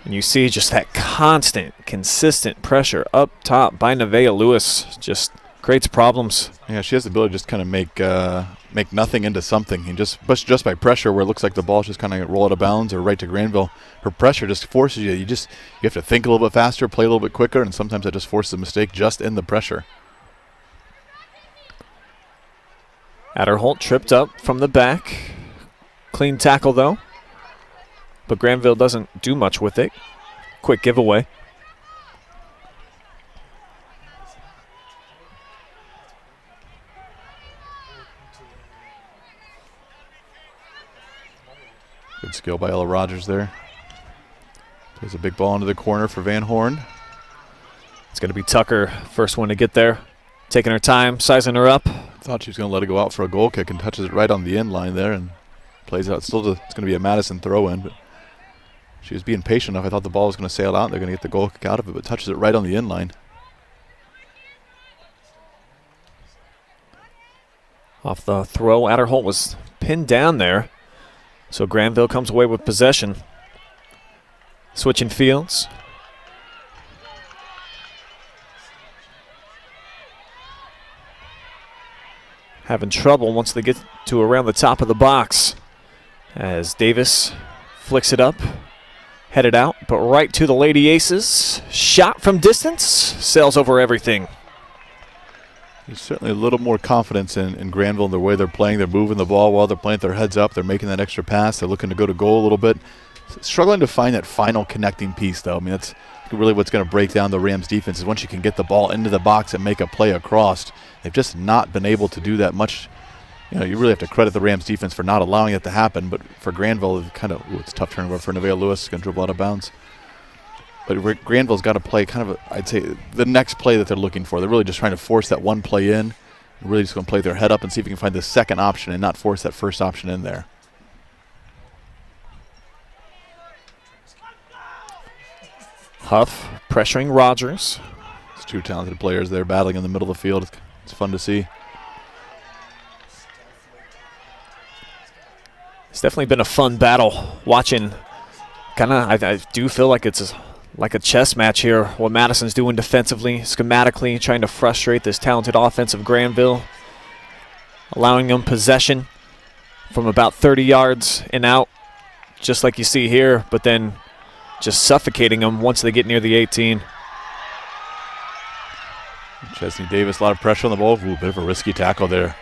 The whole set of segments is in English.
And you see just that constant, consistent pressure up top by Nevaeh Lewis just creates problems. Yeah, she has the ability to just kind of make nothing into something. And just by pressure, where it looks like the ball's just kind of roll out of bounds or right to Granville, her pressure just forces you. You have to think a little bit faster, play a little bit quicker, and sometimes that just forces a mistake just in the pressure. Adderholt tripped up from the back. Clean tackle, though. But Granville doesn't do much with it. Quick giveaway. Good skill by Ella Rogers there. Plays a big ball into the corner for Van Horn. It's going to be Tucker, first one to get there. Taking her time, sizing her up. Thought she was going to let it go out for a goal kick and touches it right on the end line there and plays out. It's going to be a Madison throw-in, but she was being patient enough. I thought the ball was going to sail out and they're going to get the goal kick out of it, but touches it right on the end line. Off the throw, Adderholt was pinned down there. So Granville comes away with possession. Switching fields. Having trouble once they get to around the top of the box. As Davis flicks it up. Headed out, but right to the Lady Aces. Shot from distance. Sails over everything. There's certainly a little more confidence in Granville in the way they're playing. They're moving the ball while they're playing with their heads up. They're making that extra pass. They're looking to go to goal a little bit. Struggling to find that final connecting piece, though. I mean, that's really what's going to break down the Rams' defense is once you can get the ball into the box and make a play across. They've just not been able to do that much. You know, you really have to credit the Rams' defense for not allowing it to happen. But for Granville, it's a tough turnover for Nevaeh Lewis. Going to dribble out of bounds. But Granville's got to play kind of, I'd say, the next play that they're looking for. They're really just trying to force that one play in. They're really just going to play their head up and see if we can find the second option and not force that first option in there. Huff pressuring Rogers. It's two talented players there battling in the middle of the field. It's fun to see. It's definitely been a fun battle watching. I do feel like it's like a chess match here. What Madison's doing defensively, schematically, trying to frustrate this talented offensive Granville. Allowing them possession from about 30 yards and out, just like you see here, but then just suffocating them once they get near the 18. Chesney Davis, a lot of pressure on the ball. Ooh, bit of a risky tackle there.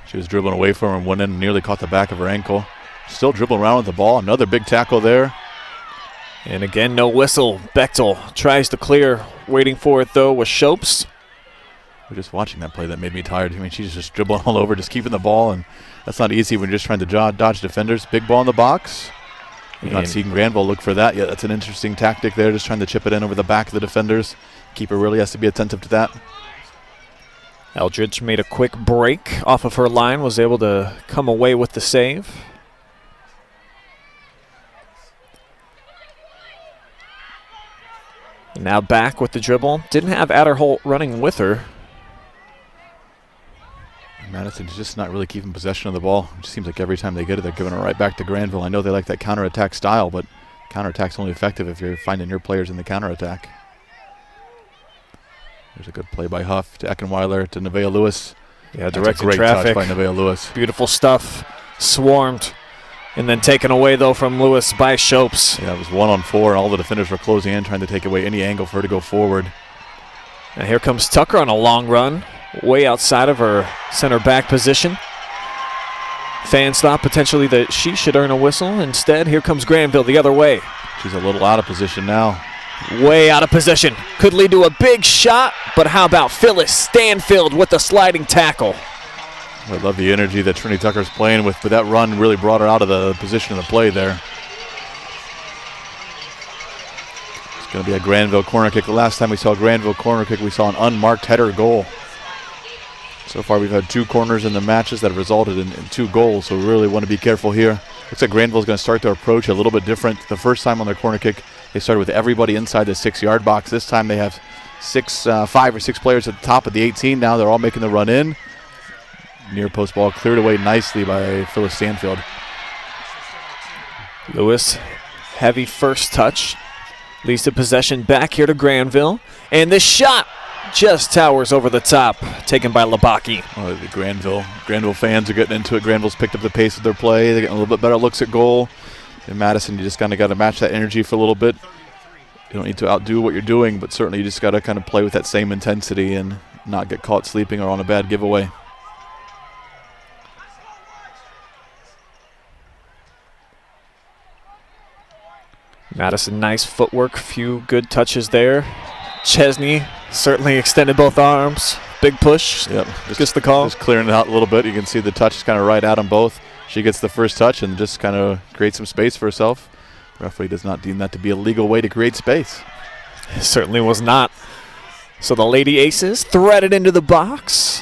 She was dribbling away from him, went in and nearly caught the back of her ankle. Still dribbling around with the ball. Another big tackle there. And again, no whistle. Bechtel tries to clear. Waiting for it, though, was Shopes. We're just watching that play that made me tired. I mean, she's just dribbling all over, just keeping the ball, and that's not easy when you're just trying to dodge defenders. Big ball in the box. You're not seeing Granville look for that yet. That's an interesting tactic there, just trying to chip it in over the back of the defenders. Keeper really has to be attentive to that. Eldridge made a quick break off of her line, was able to come away with the save. Now back with the dribble. Didn't have Adderholt running with her. Madison's just not really keeping possession of the ball. It just seems like every time they get it, they're giving it right back to Granville. I know they like that counterattack style, but counterattack's only effective if you're finding your players in the counterattack. There's a good play by Huff to Eckenweiler to Nevaeh Lewis. Yeah, directed traffic. Great touch by Nevaeh Lewis. Beautiful stuff. Swarmed. And then taken away, though, from Lewis by Shopes. Yeah, it was 1-on-4. All the defenders were closing in, trying to take away any angle for her to go forward. And here comes Tucker on a long run, way outside of her center back position. Fans thought potentially that she should earn a whistle. Instead, here comes Granville the other way. She's a little out of position now. Way out of position. Could lead to a big shot, but how about Phyllis Stanfield with the sliding tackle? I love the energy that Trinity Tucker's playing with, but that run really brought her out of the position of the play there. It's going to be a Granville corner kick. The last time we saw a Granville corner kick, we saw an unmarked header goal. So far, we've had 2 corners in the matches that have resulted in 2 goals, so we really want to be careful here. Looks like Granville's going to start their approach a little bit different. The first time on their corner kick, they started with everybody inside the 6-yard box. This time they have 5 or 6 players at the top of the 18. Now they're all making the run in. Near post ball cleared away nicely by Phyllis Stanfield. Lewis, heavy first touch. Leads the possession back here to Granville. And this shot just towers over the top, taken by Labaki. Oh, the Granville fans are getting into it. Granville's picked up the pace of their play. They're getting a little bit better looks at goal. In Madison, you just kind of got to match that energy for a little bit. You don't need to outdo what you're doing, but certainly you just got to kind of play with that same intensity and not get caught sleeping or on a bad giveaway. Madison, nice footwork, few good touches there. Chesney certainly extended both arms. Big push. Yep. Gets the call. Just clearing it out a little bit. You can see the touch is kind of right at them both. She gets the first touch and just kind of creates some space for herself. Referee does not deem that to be a legal way to create space. It certainly was not. So the Lady Aces threaded into the box,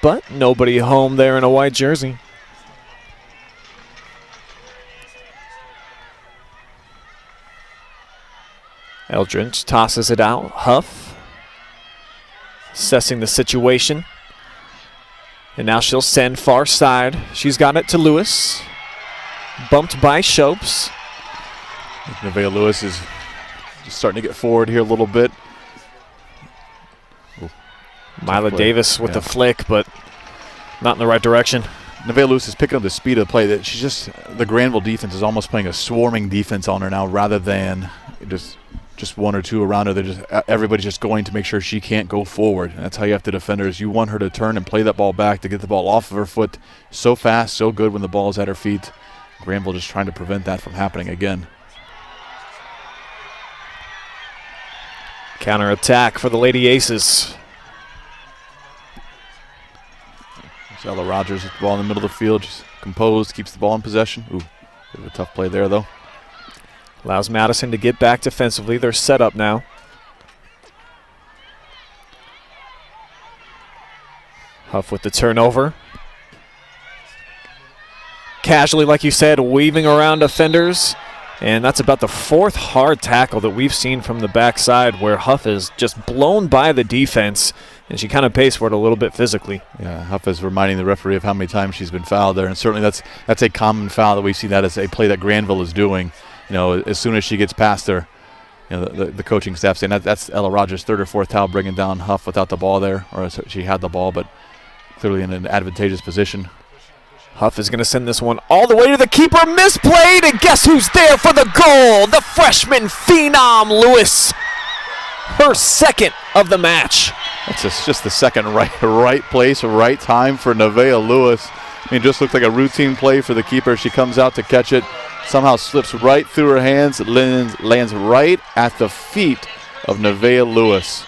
but nobody home there in a white jersey. Eldridge tosses it out. Huff assessing the situation. And now she'll send far side. She's got it to Lewis. Bumped by Shopes. Nevaeh Lewis is just starting to get forward here a little bit. Ooh, Mila Davis with the flick, but not in the right direction. Nevaeh Lewis is picking up the speed of the play. That she's just, the Granville defense is almost playing a swarming defense on her now rather than just one or two around her. Everybody's just going to make sure she can't go forward. And that's how you have to defend her, is you want her to turn and play that ball back to get the ball off of her foot so fast, so good when the ball is at her feet. Granville just trying to prevent that from happening again. Counter attack for the Lady Aces. Ella Rogers with the ball in the middle of the field, just composed, keeps the ball in possession. Ooh, bit of a tough play there though. Allows Madison to get back defensively. They're set up now. Huff with the turnover. Casually, like you said, weaving around defenders. And that's about the fourth hard tackle that we've seen from the backside, where Huff is just blown by the defense, and she kind of pays for it a little bit physically. Yeah, Huff is reminding the referee of how many times she's been fouled there, and certainly that's a common foul that we see that as a play that Granville is doing. You know, as soon as she gets past her, you know, the coaching staff saying that's Ella Rogers' third or fourth foul, bringing down Huff without the ball there, or she had the ball, but clearly in an advantageous position. Huff is going to send this one all the way to the keeper. Misplayed, and guess who's there for the goal? The freshman phenom, Lewis. Her second of the match. That's just the second right place, right time for Nevaeh Lewis. I mean, it just looked like a routine play for the keeper. She comes out to catch it, somehow slips right through her hands, lands right at the feet of Nevaeh Lewis.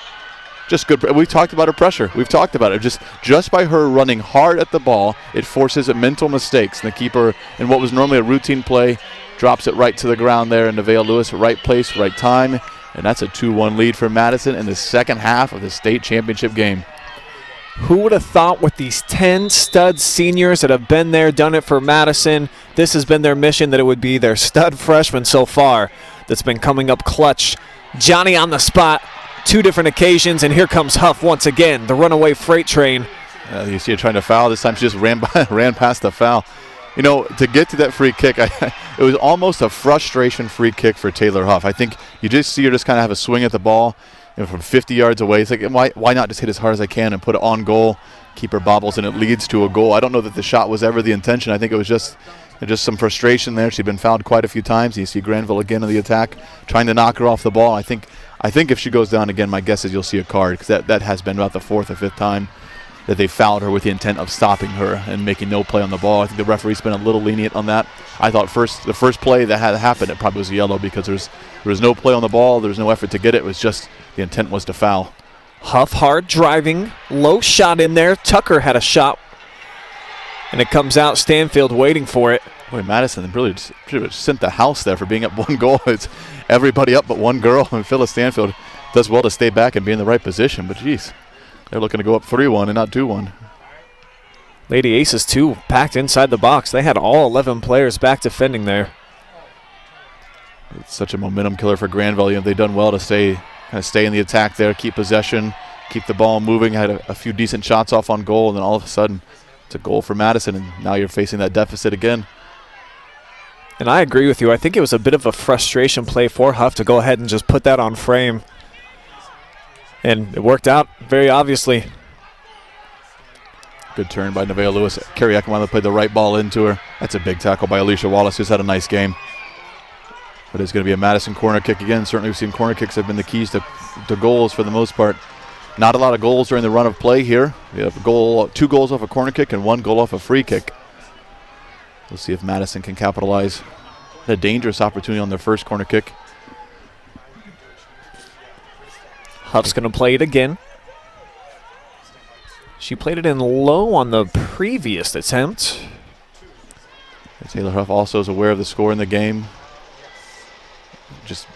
Just good. We've talked about her pressure. We've talked about it. Just by her running hard at the ball, it forces mental mistakes. And the keeper, in what was normally a routine play, drops it right to the ground there. And Nevaeh Lewis, right place, right time. And that's a 2-1 lead for Madison in the second half of the state championship game. Who would have thought with these 10 stud seniors that have been there, done it for Madison, this has been their mission, that it would be their stud freshman so far that's been coming up clutch. Johnny on the spot. 2 different occasions, and here comes Huff once again, the runaway freight train. You see her trying to foul. This time she just ran past the foul. You know, to get to that free kick, it was almost a frustration free kick for Taylor Huff. I think you just see her just kind of have a swing at the ball, you know, from 50 yards away. It's like, why not just hit as hard as I can and put it on goal? Keeper bobbles, and it leads to a goal. I don't know that the shot was ever the intention. I think it was just some frustration there. She'd been fouled quite a few times. You see Granville again in the attack, trying to knock her off the ball. I think if she goes down again, my guess is you'll see a card, because that has been about the 4th or 5th time that they fouled her with the intent of stopping her and making no play on the ball. I think the referee's been a little lenient on that. I thought the first play that had happened, it probably was a yellow, because there was no play on the ball. There was no effort to get it. It was just the intent was to foul. Huff hard driving, low shot in there. Tucker had a shot, and it comes out. Stanfield waiting for it. Boy, Madison really just pretty much sent the house there for being up 1 goal. It's everybody up but 1 girl, and Phyllis Stanfield does well to stay back and be in the right position. But, geez, they're looking to go up 3-1 and not 2-1. Lady Aces, too, packed inside the box. They had all 11 players back defending there. It's such a momentum killer for Granville. You know, they've done well to stay in the attack there, keep possession, keep the ball moving. Had a few decent shots off on goal, and then all of a sudden it's a goal for Madison, and now you're facing that deficit again. And I agree with you. I think it was a bit of a frustration play for Huff to go ahead and just put that on frame. And it worked out very obviously. Good turn by Nevaeh Lewis. Carrie Eckenweiler played the right ball into her. That's a big tackle by Alicia Wallace, who's had a nice game. But it's going to be a Madison corner kick again. Certainly we've seen corner kicks have been the keys to goals for the most part. Not a lot of goals during the run of play here. We have 2 goals off a corner kick and 1 goal off a free kick. We'll see if Madison can capitalize. A dangerous opportunity on their first corner kick. Huff's going to play it again. She played it in low on the previous attempt. Taylor Huff also is aware of the score in the game. Just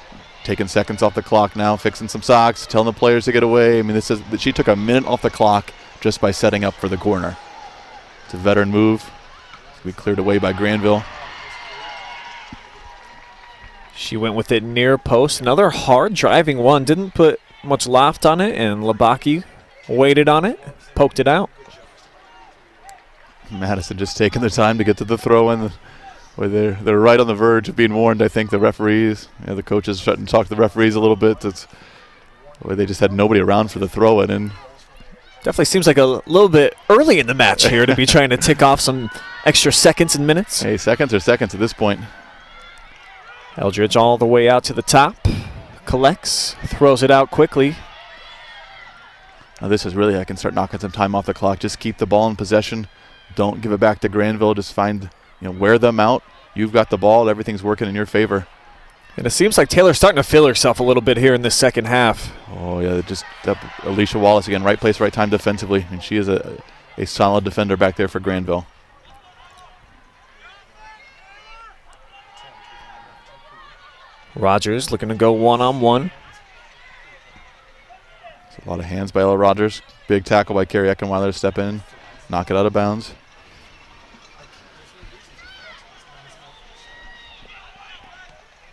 taking seconds off the clock now, fixing some socks, telling the players to get away. I mean, this is she took a minute off the clock just by setting up for the corner. It's a veteran move. It's going to be cleared away by Granville. She went with it near post. Another hard driving one. Didn't put much loft on it, and Labaki waited on it, poked it out. Madison just taking their time to get to the throw-in. Where they're right on the verge of being warned. I think the referees, the coaches starting to talk to the referees a little bit. It's where they just had nobody around for the throw-in. And definitely seems like a little bit early in the match here to be trying to tick off some extra seconds and minutes. Hey, seconds are seconds at this point. Eldridge all the way out to the top, collects, throws it out quickly. Now this is really, I can start knocking some time off the clock. Just keep the ball in possession. Don't give it back to Granville. Just find, wear them out. You've got the ball. Everything's working in your favor. And it seems like Taylor's starting to feel herself a little bit here in this second half. Oh, yeah, just Alicia Wallace again. Right place, right time defensively. And she is a solid defender back there for Granville. Rogers looking to go one-on-one. A lot of hands by Ella Rogers. Big tackle by Carrie Eckenweiler to step in, knock it out of bounds.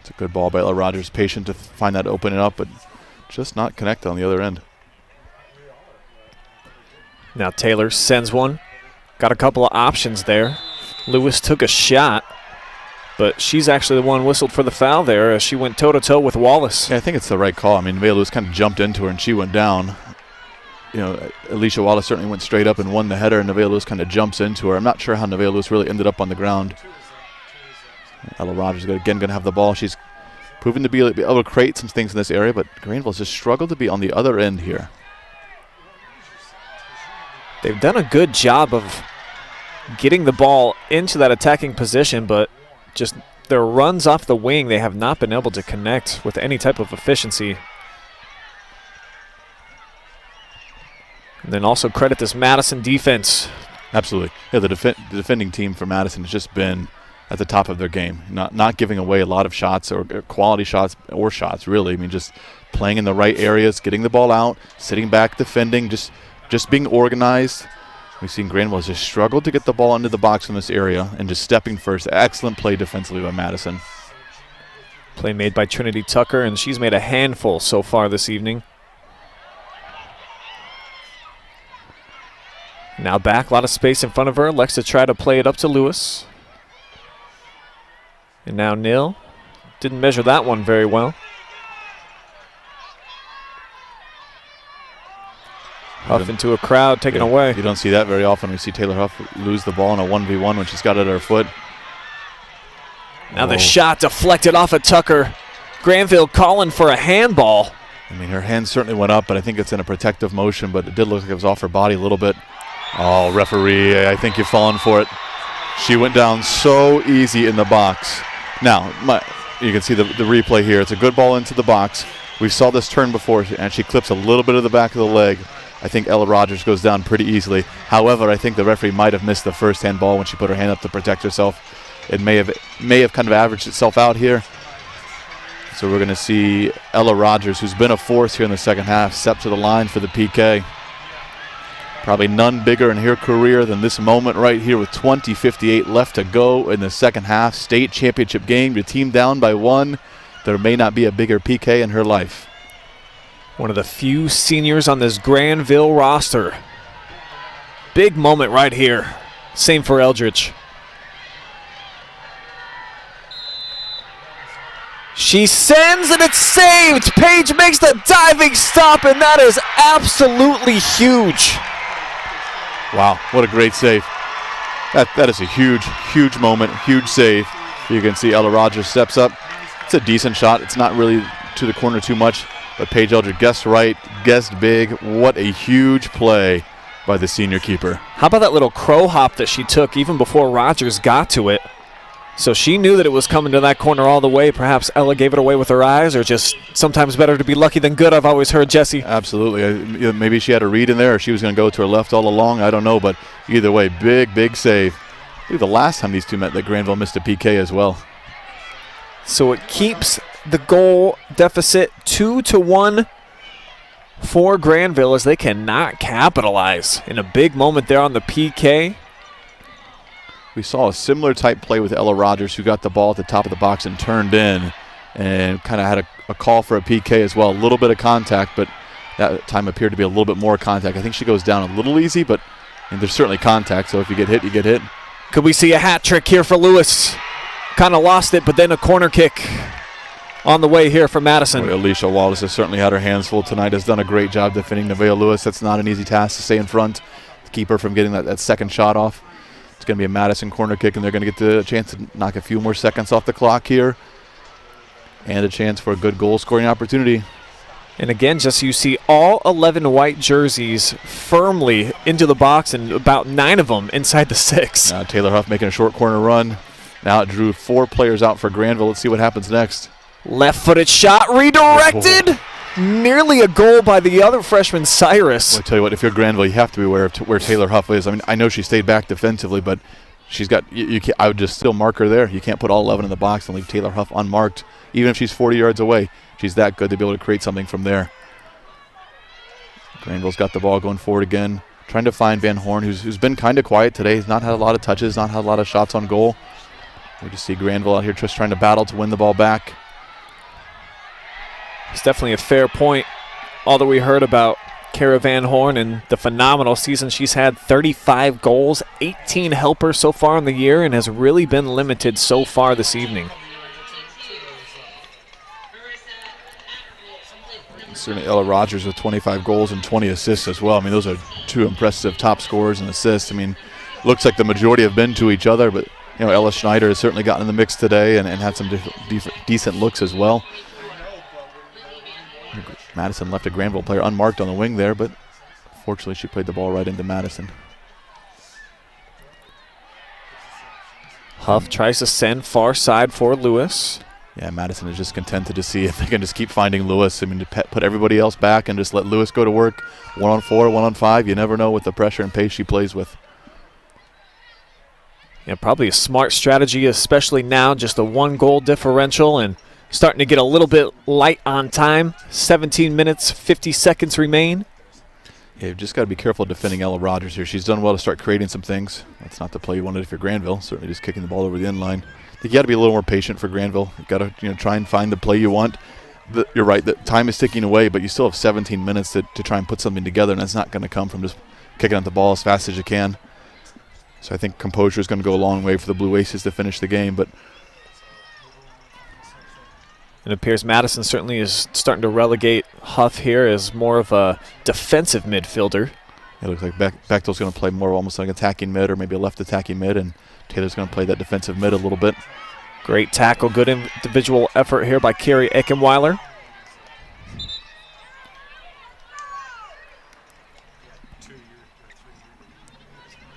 It's a good ball by Ella Rogers. Patient to find that opening up, but just not connect on the other end. Now Taylor sends one. Got a couple of options there. Lewis took a shot, but she's actually the one whistled for the foul there as she went toe-to-toe with Wallace. Yeah, I think it's the right call. I mean, Nevaeh Lewis kind of jumped into her and she went down. Alicia Wallace certainly went straight up and won the header, and Nevaeh Lewis kind of jumps into her. I'm not sure how Nevaeh Lewis really ended up on the ground. Ella Rogers again going to have the ball. She's proven to be able to create some things in this area, but Granville's just struggled to be on the other end here. They've done a good job of getting the ball into that attacking position, but just their runs off the wing, they have not been able to connect with any type of efficiency. And then also credit this Madison defense. Absolutely. Yeah, the defending team for Madison has just been at the top of their game, not giving away a lot of shots or quality shots or shots, really. I mean, just playing in the right areas, getting the ball out, sitting back, defending, just being organized. We've seen Granville has just struggled to get the ball into the box in this area and just stepping first. Excellent play defensively by Madison. Play made by Trinity Tucker, and she's made a handful so far this evening. Now back, a lot of space in front of her. Likes to try to play it up to Lewis. And now Nil. Didn't measure that one very well. Huff into a crowd, taken away. You don't see that very often. We see Taylor Huff lose the ball in a 1v1 when she's got it at her foot. Now the shot deflected off of Tucker. Granville calling for a handball. I mean, her hand certainly went up, but I think it's in a protective motion, but it did look like it was off her body a little bit. Oh, referee, I think you've fallen for it. She went down so easy in the box. Now, you can see the replay here. It's a good ball into the box. We saw this turn before, and she clips a little bit of the back of the leg. I think Ella Rogers goes down pretty easily. However, I think the referee might have missed the first hand ball when she put her hand up to protect herself. It may have kind of averaged itself out here. So we're going to see Ella Rogers, who's been a force here in the second half, step to the line for the PK. Probably none bigger in her career than this moment right here with 20:58 left to go in the second half. State championship game, your team down by 1. There may not be a bigger PK in her life. One of the few seniors on this Granville roster. Big moment right here. Same for Eldridge. She sends and it's saved. Paige makes the diving stop, and that is absolutely huge. Wow, what a great save. That is a huge moment, huge save. You can see Ella Rogers steps up. It's a decent shot. It's not really to the corner too much, but Paige Eldred guessed right, guessed big. What a huge play by the senior keeper. How about that little crow hop that she took even before Rogers got to it? So she knew that it was coming to that corner all the way. Perhaps Ella gave it away with her eyes, or just sometimes better to be lucky than good, I've always heard, Jesse. Absolutely. Maybe she had a read in there, or she was going to go to her left all along. I don't know, but either way, big save. I believe the last time these two met, that Granville missed a PK as well. So it keeps the goal deficit 2-1 for Granville, as they cannot capitalize in a big moment there on the PK. We saw a similar type play with Ella Rogers, who got the ball at the top of the box and turned in and kind of had a call for a PK as well. A little bit of contact, but that time appeared to be a little bit more contact. I think she goes down a little easy, but there's certainly contact, so if you get hit, you get hit. Could we see a hat trick here for Lewis? Kind of lost it, but then a corner kick on the way here for Madison. Alicia Wallace has certainly had her hands full tonight, has done a great job defending Nevaeh Lewis. That's not an easy task to stay in front, to keep her from getting that second shot off. It's going to be a Madison corner kick, and they're going to get the chance to knock a few more seconds off the clock here, and a chance for a good goal-scoring opportunity. And again, just you see all 11 white jerseys firmly into the box, and about 9 of them inside the 6. Now Taylor Huff making a short corner run. Now it drew 4 players out for Granville. Let's see what happens next. Left-footed shot, redirected. Oh. Nearly a goal by the other freshman, Cyrus. I'll tell you what, if you're Granville, you have to be aware of where Taylor Huff is. I mean, I know she stayed back defensively, but she's got. I would just still mark her there. You can't put all 11 in the box and leave Taylor Huff unmarked, even if she's 40 yards away. She's that good to be able to create something from there. Granville's got the ball going forward again, trying to find Van Horn, who's been kind of quiet today. He's not had a lot of touches, not had a lot of shots on goal. We just see Granville out here just trying to battle to win the ball back. It's definitely a fair point. All that we heard about Kara Van Horn and the phenomenal season she's had, 35 goals, 18 helpers so far in the year, and has really been limited so far this evening. Certainly Ella Rogers with 25 goals and 20 assists as well. I mean, those are 2 impressive top scorers and assists. I mean, looks like the majority have been to each other, but Ella Schneider has certainly gotten in the mix today and had some decent looks as well. Madison left a Granville player unmarked on the wing there, but fortunately she played the ball right into Madison. Huff tries to send far side for Lewis. Yeah, Madison is just contented to see if they can just keep finding Lewis. I mean, to put everybody else back and just let Lewis go to work. 1-on-4, 1-on-5. You never know with the pressure and pace she plays with. Yeah, probably a smart strategy, especially now, just a 1-goal differential and starting to get a little bit light on time. 17 minutes, 50 seconds remain. Yeah, you've just got to be careful defending Ella Rogers here. She's done well to start creating some things. That's not the play you wanted if you're Granville. Certainly just kicking the ball over the end line. I think you got to be a little more patient for Granville. You've got to try and find the play you want. You're right, the time is ticking away, but you still have 17 minutes to try and put something together, and that's not going to come from just kicking out the ball as fast as you can. So I think composure is going to go a long way for the Blue Aces to finish the game. But it appears Madison certainly is starting to relegate Huff here as more of a defensive midfielder. It looks like Bechtel's going to play more almost like attacking mid or maybe a left attacking mid, and Taylor's going to play that defensive mid a little bit. Great tackle, good individual effort here by Carrie Eckenweiler.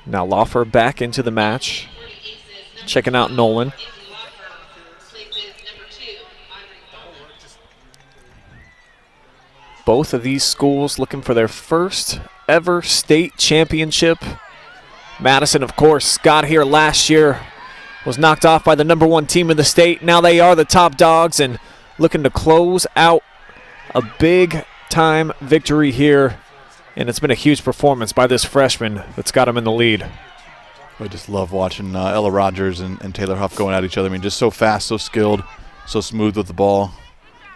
Now Laufer back into the match, checking out Nolan. Both of these schools looking for their first ever state championship. Madison, of course, got here last year, was knocked off by the #1 team in the state. Now they are the top dogs and looking to close out a big-time victory here. And it's been a huge performance by this freshman that's got him in the lead. I just love watching Ella Rogers and Taylor Huff going at each other. I mean, just so fast, so skilled, so smooth with the ball.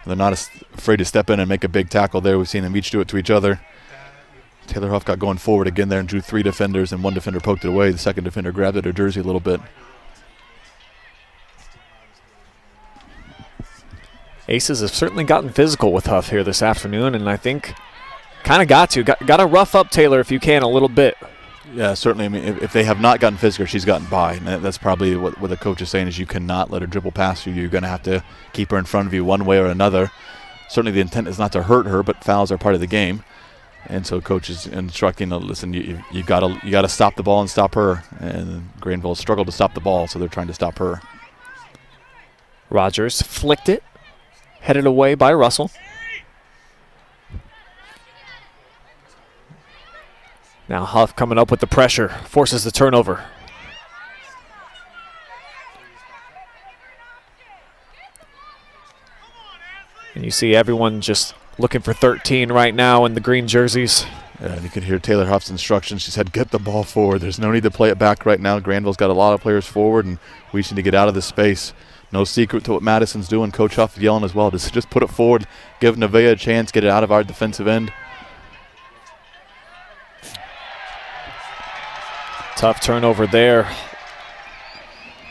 They're not afraid to step in and make a big tackle there. We've seen them each do it to each other. Taylor Huff got going forward again there and drew 3 defenders, and 1 defender poked it away. The second defender grabbed at her jersey a little bit. Aces have certainly gotten physical with Huff here this afternoon, and I think kind of got to rough up Taylor if you can a little bit. Yeah, certainly. I mean, if they have not gotten physical, she's gotten by. And that's probably what the coach is saying is you cannot let her dribble past you. You're going to have to keep her in front of you one way or another. Certainly the intent is not to hurt her, but fouls are part of the game. And so coach is instructing, listen, you got to stop the ball and stop her. And Granville struggled to stop the ball, so they're trying to stop her. Rogers flicked it, headed away by Russell. Now Huff coming up with the pressure, forces the turnover. And you see everyone just looking for 13 right now in the green jerseys. Yeah, and you can hear Taylor Huff's instructions. She said, get the ball forward. There's no need to play it back right now. Granville's got a lot of players forward, and we just need to get out of this space. No secret to what Madison's doing. Coach Huff yelling as well. Just put it forward, give Nevaeh a chance, get it out of our defensive end. Tough turnover there.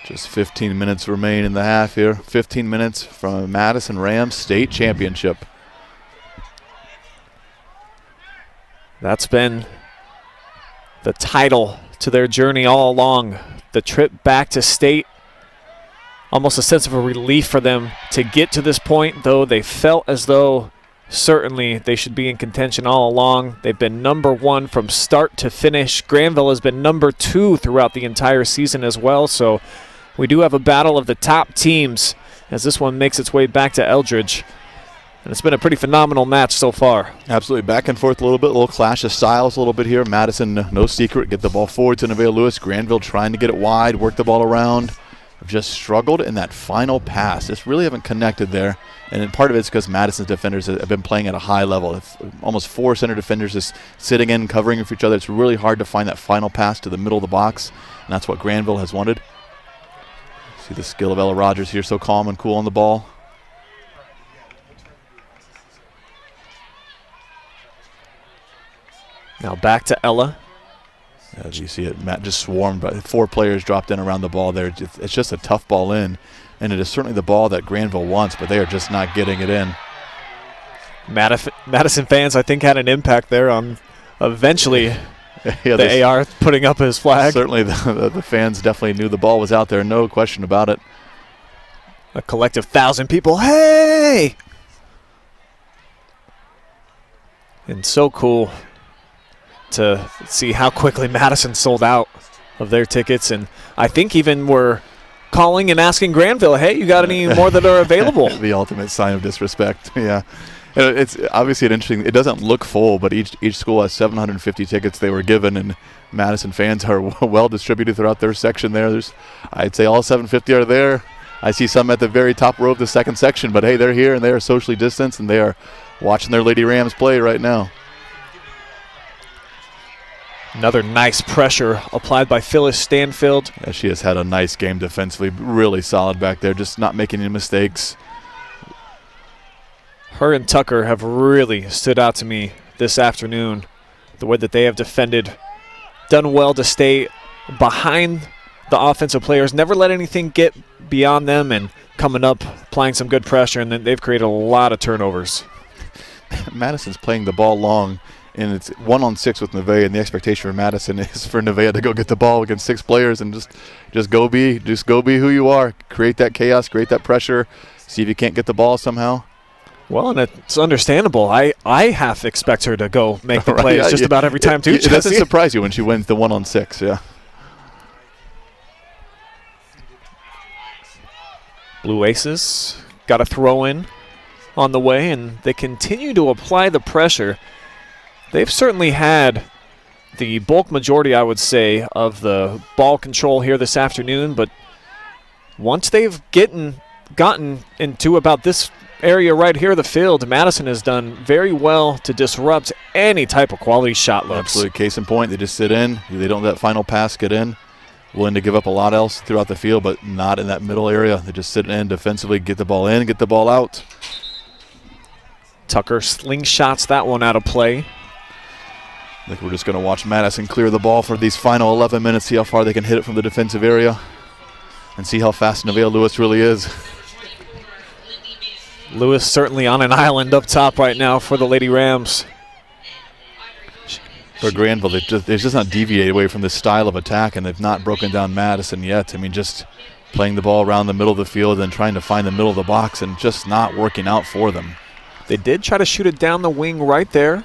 Just 15 minutes remain in the half here. 15 minutes from Madison Rams state championship. That's been the title to their journey all along. The trip back to state, almost a sense of a relief for them to get to this point, though they felt as though certainly they should be in contention all along. They've been number one from start to finish. Granville has been number two throughout the entire season as well, so we do have a battle of the top teams as this one makes its way back to Eldridge. And it's been a pretty phenomenal match so far. Absolutely. Back and forth a little bit, a little clash of styles a little bit here. Madison, no secret, get the ball forward to Nevaeh Lewis. Granville trying to get it wide, work the ball around. Have just struggled in that final pass. Just really haven't connected there. And part of it's because Madison's defenders have been playing at a high level. Almost four center defenders just sitting in, covering for each other. It's really hard to find that final pass to the middle of the box. And that's what Granville has wanted. See the skill of Ella Rogers here, so calm and cool on the ball. Now back to Ella. As you see it, Matt just swarmed, but 4 players dropped in around the ball there. It's just a tough ball in, and it is certainly the ball that Granville wants, but they are just not getting it in. Madison fans, I think, had an impact there on eventually the AR putting up his flag. Certainly the fans definitely knew the ball was out there, no question about it. A collective 1,000 people, hey! And so cool to see how quickly Madison sold out of their tickets, and I think even were calling and asking Granville, hey, you got any more that are available? The ultimate sign of disrespect, yeah. It's obviously an interesting, it doesn't look full, but each school has 750 tickets they were given, and Madison fans are well distributed throughout their section there. I'd say all 750 are there. I see some at the very top row of the second section, but hey, they're here and they are socially distanced and they are watching their Lady Rams play right now. Another nice pressure applied by Phyllis Stanfield. Yeah, she has had a nice game defensively, really solid back there, just not making any mistakes. Her and Tucker have really stood out to me this afternoon. The way that they have defended, done well to stay behind the offensive players, never let anything get beyond them, and coming up, applying some good pressure, and then they've created a lot of turnovers. Madison's playing the ball long, and it's 1-on-6 with Nevaeh, and the expectation for Madison is for Nevaeh to go get the ball against 6 players and just go be who you are. Create that chaos, create that pressure, see if you can't get the ball somehow. Well, and it's understandable. I half expect her to go make the plays just about every time, too. It doesn't surprise you when she wins the 1-on-6, yeah. Blue Aces got a throw in on the way, and they continue to apply the pressure. They've certainly had the bulk majority, I would say, of the ball control here this afternoon, but once they've gotten into about this area right here of the field, Madison has done very well to disrupt any type of quality shot looks. Absolutely. Case in point, they just sit in. They don't let that final pass get in. Willing to give up a lot else throughout the field, but not in that middle area. They just sit in defensively, get the ball in, get the ball out. Tucker slingshots that one out of play. I think we're just going to watch Madison clear the ball for these final 11 minutes, see how far they can hit it from the defensive area, and see how fast Nevaeh Lewis really is. Lewis certainly on an island up top right now for the Lady Rams. For Granville, they've just not deviated away from this style of attack, and they've not broken down Madison yet. I mean, just playing the ball around the middle of the field and trying to find the middle of the box and just not working out for them. They did try to shoot it down the wing right there,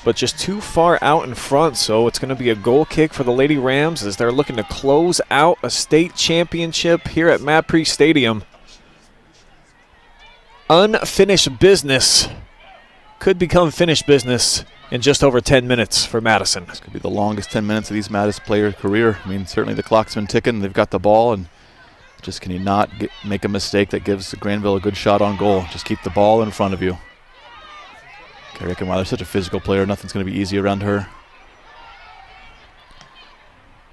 but just too far out in front, so it's going to be a goal kick for the Lady Rams as they're looking to close out a state championship here at MAPRE Stadium. Unfinished business could become finished business in just over 10 minutes for Madison. This could be the longest 10 minutes of these Madison players' career. I mean, certainly the clock's been ticking. They've got the ball, and just can you not make a mistake that gives Granville a good shot on goal. Just keep the ball in front of you. Carrie Eckenweiler's such a physical player. Nothing's going to be easy around her.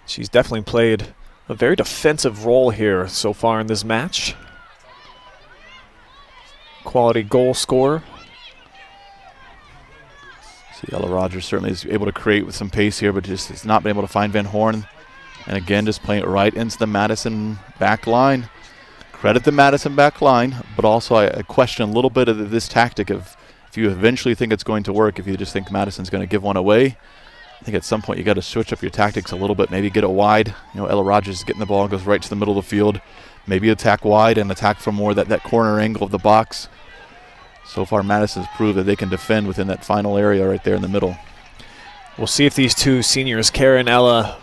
She's definitely played a very defensive role here so far in this match. Quality goal scorer. See, Ella Rogers certainly is able to create with some pace here, but just has not been able to find Van Horn. And again, just playing it right into the Madison back line. Credit the Madison back line, but also I question a little bit of this tactic of if you eventually think it's going to work, if you just think Madison's going to give one away. I think at some point you got to switch up your tactics a little bit, maybe get it wide. You know, Ella Rogers is getting the ball, goes right to the middle of the field. Maybe attack wide and attack from more that corner angle of the box. So far, Madison's proved that they can defend within that final area right there in the middle. We'll see if these two seniors, Kara and Ella,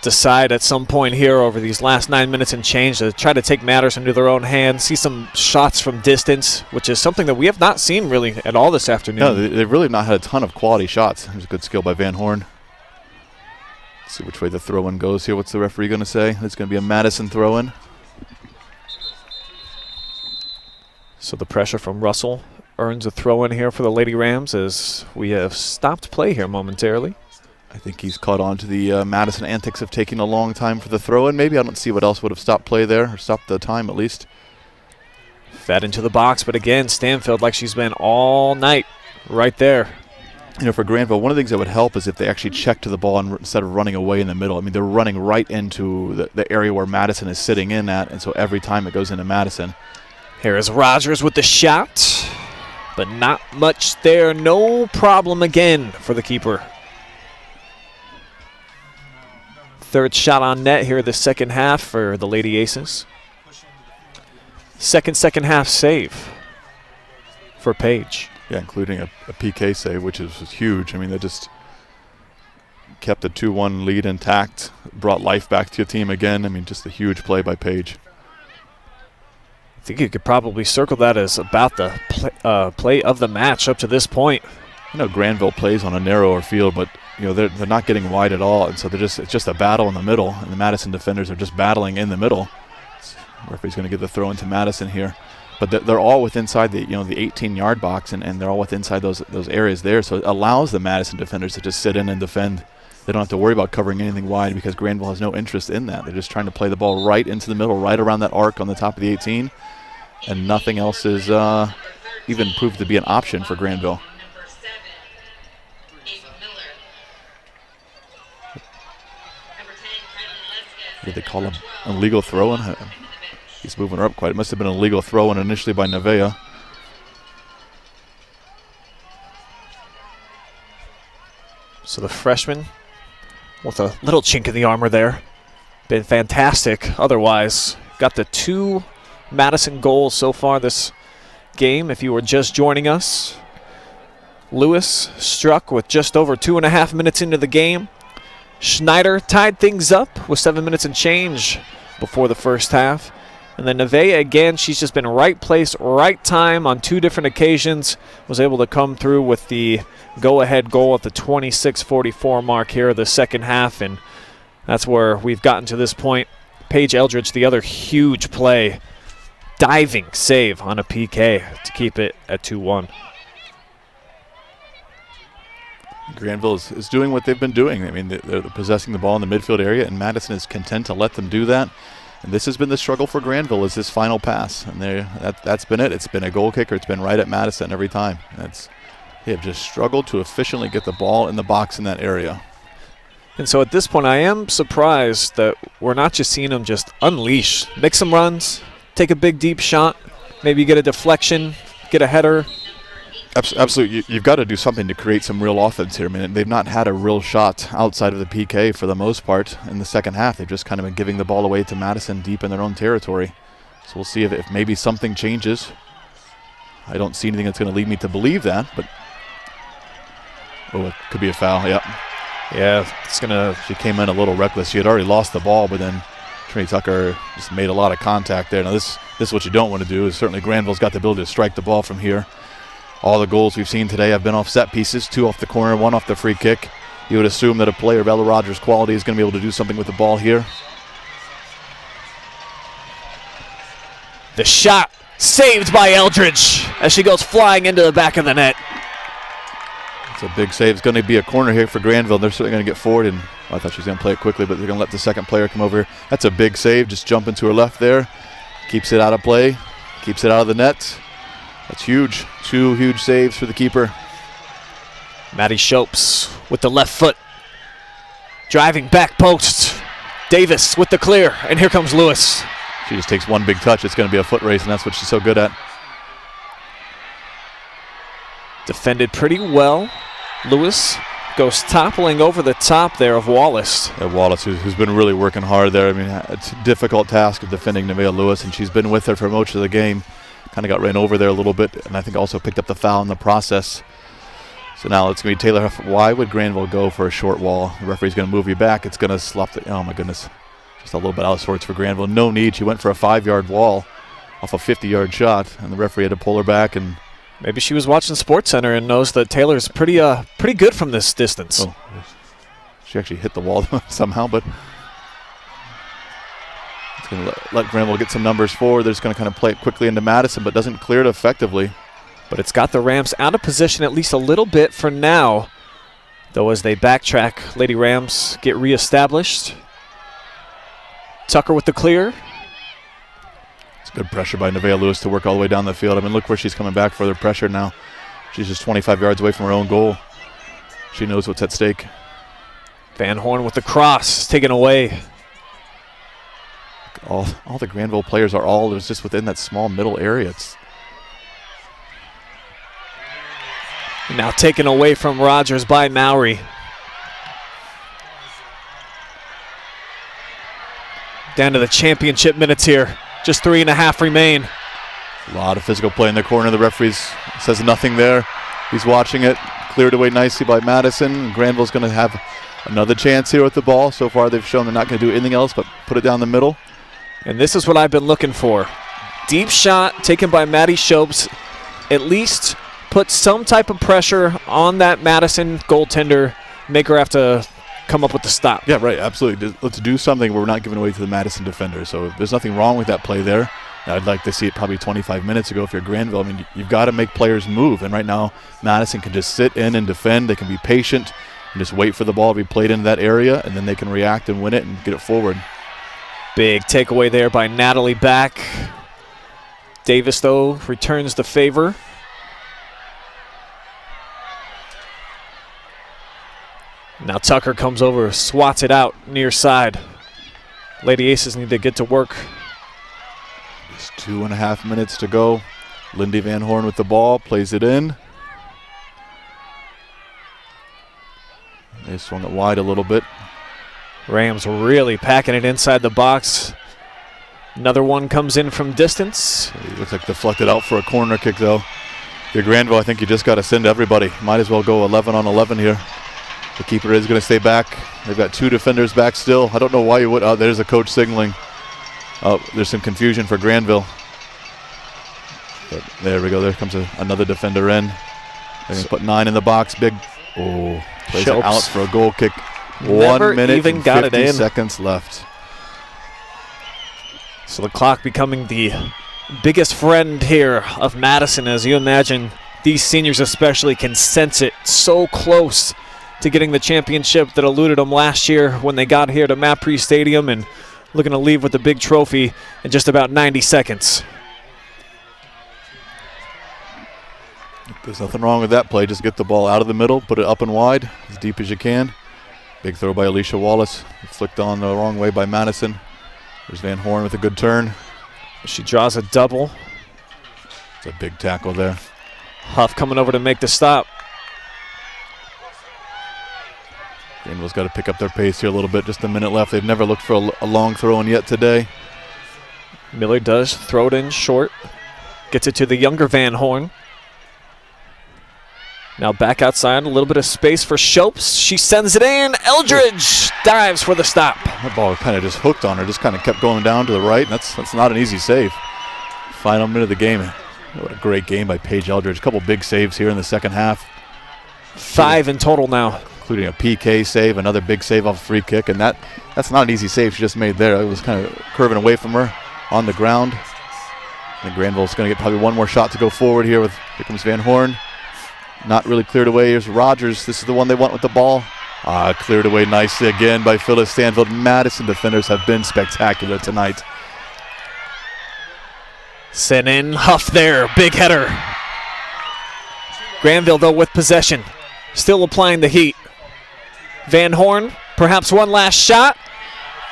decide at some point here over these last 9 minutes and change to try to take matters into their own hands, see some shots from distance, which is something that we have not seen really at all this afternoon. No, they've really not had a ton of quality shots. There's a good skill by Van Horn. Let's see which way the throw-in goes here. What's the referee going to say? It's going to be a Madison throw-in. So the pressure from Russell earns a throw-in here for the Lady Rams as we have stopped play here momentarily. I think he's caught on to the Madison antics of taking a long time for the throw-in. Maybe I don't see what else would have stopped play there, or stopped the time at least. Fed into the box, but again, Stanfield like she's been all night right there. You know, for Granville, one of the things that would help is if they actually check to the ball instead of running away in the middle. I mean, they're running right into the area where Madison is sitting in at, and so every time it goes into Madison. Here is Rogers with the shot, but not much there. No problem again for the keeper. Third shot on net here the second half for the Lady Aces. Second half save for Page. Yeah, including a PK save, which was huge. I mean, they just kept the 2-1 lead intact, brought life back to your team again. I mean, just a huge play by Page. I think you could probably circle that as about the play of the match up to this point. I know Granville plays on a narrower field, but you know they're not getting wide at all, and so it's just a battle in the middle, and the Madison defenders are just battling in the middle. Referee's going to give the throw into Madison here, but they're all within inside the 18-yard box, and they're all within inside those areas there, so it allows the Madison defenders to just sit in and defend. They don't have to worry about covering anything wide because Granville has no interest in that. They're just trying to play the ball right into the middle, right around that arc on the top of the 18, and nothing else is even proved to be an option for Granville. Did they call him an illegal throw-in? He's moving her up quite. It must have been an illegal throw-in initially by Nevaeh. So the freshman with a little chink in the armor there. Been fantastic otherwise. Got the 2 Madison goals so far this game. If you were just joining us, Lewis struck with just over 2.5 minutes into the game. Schneider tied things up with 7 minutes and change before the first half. And then Nevaeh, again, she's just been right place, right time on 2 different occasions. Was able to come through with the go-ahead goal at the 26:44 mark here of the second half. And that's where we've gotten to this point. Paige Eldridge, the other huge play. Diving save on a PK to keep it at 2-1. Granville is doing what they've been doing. I mean, they're possessing the ball in the midfield area, and Madison is content to let them do that. And this has been the struggle for Granville, is this final pass. And that's been it. It's been a goal kick, or it's been right at Madison every time. They have just struggled to efficiently get the ball in the box in that area. And so at this point, I am surprised that we're not just seeing them just unleash, make some runs, take a big, deep shot. maybe get a deflection, get a header. Absolutely. You've got to do something to create some real offense here. I mean, they've not had a real shot outside of the PK for the most part in the second half. They've just kind of been giving the ball away to Madison deep in their own territory. So we'll see if maybe something changes. I don't see anything that's going to lead me to believe that, but it could be a foul. Yep. Yeah, it's going to. She came in a little reckless. She had already lost the ball, but then Trinity Tucker just made a lot of contact there. Now this is what you don't want to do. Is certainly Granville's got the ability to strike the ball from here. All the goals we've seen today have been off set pieces, 2 off the corner, 1 off the free kick. You would assume that a player of Ella Rogers' quality is going to be able to do something with the ball here. The shot saved by Eldridge as she goes flying into the back of the net. It's a big save. It's going to be a corner here for Granville. They're certainly going to get forward, and I thought she was going to play it quickly, but they're going to let the second player come over here. That's a big save, just jumping to her left there. Keeps it out of play, keeps it out of the net. That's huge. 2 huge saves for the keeper. Maddie Shopes with the left foot. Driving back post. Davis with the clear, and here comes Lewis. She just takes one big touch. It's going to be a foot race, and that's what she's so good at. Defended pretty well. Lewis goes toppling over the top there of Wallace. Yeah, Wallace, who's been really working hard there. I mean, it's a difficult task of defending Nevaeh Lewis, and she's been with her for most of the game. Kind of got ran over there a little bit, and I think also picked up the foul in the process. So now it's going to be Taylor Huff. Why would Granville go for a short wall? The referee's going to move you back. It's going to slop the, oh my goodness. Just a little bit out of sorts for Granville. No need. She went for a 5-yard wall off a 50-yard shot, and the referee had to pull her back. And maybe she was watching SportsCenter and knows that Taylor's pretty good from this distance. Oh, she actually hit the wall somehow, but it's going to let Granville get some numbers forward. They're just going to kind of play it quickly into Madison, but doesn't clear it effectively. But it's got the Rams out of position at least a little bit for now. Though as they backtrack, Lady Rams get reestablished. Tucker with the clear. It's good pressure by Nevaeh Lewis to work all the way down the field. I mean, look where she's coming back for their pressure now. She's just 25 yards away from her own goal. She knows what's at stake. Van Horn with the cross, taken away. All the Granville players are all just within that small middle area. It's now taken away from Rogers by Mowry. Down to the championship minutes here. Just 3.5 remain. A lot of physical play in the corner. The referee says nothing there. He's watching it. Cleared away nicely by Madison. Granville's going to have another chance here with the ball. So far they've shown they're not going to do anything else but put it down the middle. And this is what I've been looking for. Deep shot taken by Maddie Shopes. At least put some type of pressure on that Madison goaltender. Make her have to come up with the stop. Yeah, right, absolutely. Let's do something where we're not giving away to the Madison defender. So there's nothing wrong with that play there. I'd like to see it probably 25 minutes ago if you're Granville. I mean, you've got to make players move. And right now, Madison can just sit in and defend. They can be patient and just wait for the ball to be played into that area, and then they can react and win it and get it forward. Big takeaway there by Natalie Back. Davis, though, returns the favor. Now Tucker comes over, swats it out near side. Lady Aces need to get to work. Just 2.5 minutes to go. Lindy Van Horn with the ball, plays it in. They swung it wide a little bit. Rams really packing it inside the box. Another one comes in from distance. It looks like deflected out for a corner kick, though. If you're Granville, I think you just got to send everybody. Might as well go 11 on 11 here. The keeper is going to stay back. They've got 2 defenders back still. I don't know why you would. Oh, there's a coach signaling. Oh, there's some confusion for Granville. But there we go. There comes another defender in. They're going to put 9 in the box. Big. Oh, plays it out for a goal kick. Never 1 minute even and got 50 it in. seconds left. So the clock becoming the biggest friend here of Madison. As you imagine, these seniors especially can sense it so close to getting the championship that eluded them last year when they got here to MAPRE Stadium, and looking to leave with the big trophy in just about 90 seconds. There's nothing wrong with that play. Just get the ball out of the middle, put it up and wide, as deep as you can. Big throw by Alicia Wallace. Flicked on the wrong way by Madison. There's Van Horn with a good turn. She draws a double. It's a big tackle there. Huff coming over to make the stop. Granville's got to pick up their pace here a little bit. Just a minute left. They've never looked for a long throw in yet today. Miller does throw it in short. Gets it to the younger Van Horn. Now back outside, a little bit of space for Shopes. She sends it in. Eldridge dives for the stop. That ball kind of just hooked on her, just kind of kept going down to the right, and that's not an easy save. Final minute of the game. What a great game by Paige Eldridge. A couple big saves here in the second half. 5 in total now. Including a PK save, another big save off a free kick, and that's not an easy save she just made there. It was kind of curving away from her on the ground. And Granville's going to get probably one more shot to go forward here with, here comes Van Horn. Not really cleared away. Here's Rogers. This is the one they want with the ball. Cleared away nicely again by Phyllis Stanfield. Madison defenders have been spectacular tonight. Sent in. Huff there. Big header. Granville, though, with possession. Still applying the heat. Van Horn, perhaps one last shot.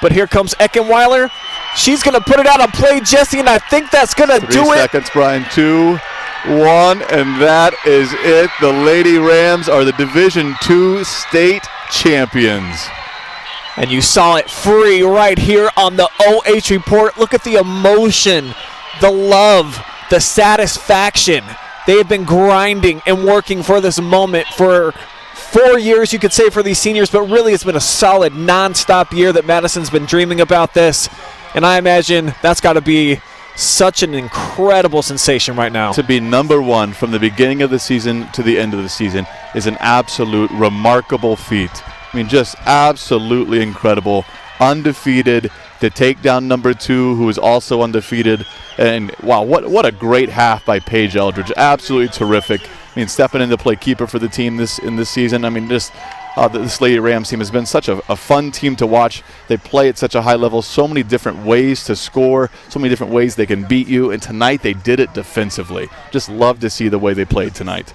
But here comes Eckenweiler. She's going to put it out on play, Jesse, and I think that's going to do it. 3 seconds, Brian. 2, 1, and that is it. The Lady Rams are the Division II state champions. And you saw it free right here on the OH Report. Look at the emotion, the love, the satisfaction. They have been grinding and working for this moment for 4 years, you could say, for these seniors, but really it's been a solid non-stop year that Madison's been dreaming about this. And I imagine that's got to be such an incredible sensation right now. To be number one from the beginning of the season to the end of the season is an absolute remarkable feat. I mean, just absolutely incredible. Undefeated to take down number 2, who is also undefeated. And wow, what a great half by Paige Eldridge. Absolutely terrific. I mean, stepping in to play keeper for the team in this season. I mean, just this Lady Rams team has been such a fun team to watch. They play at such a high level, so many different ways to score, so many different ways they can beat you. And tonight they did it defensively. Just love to see the way they played tonight.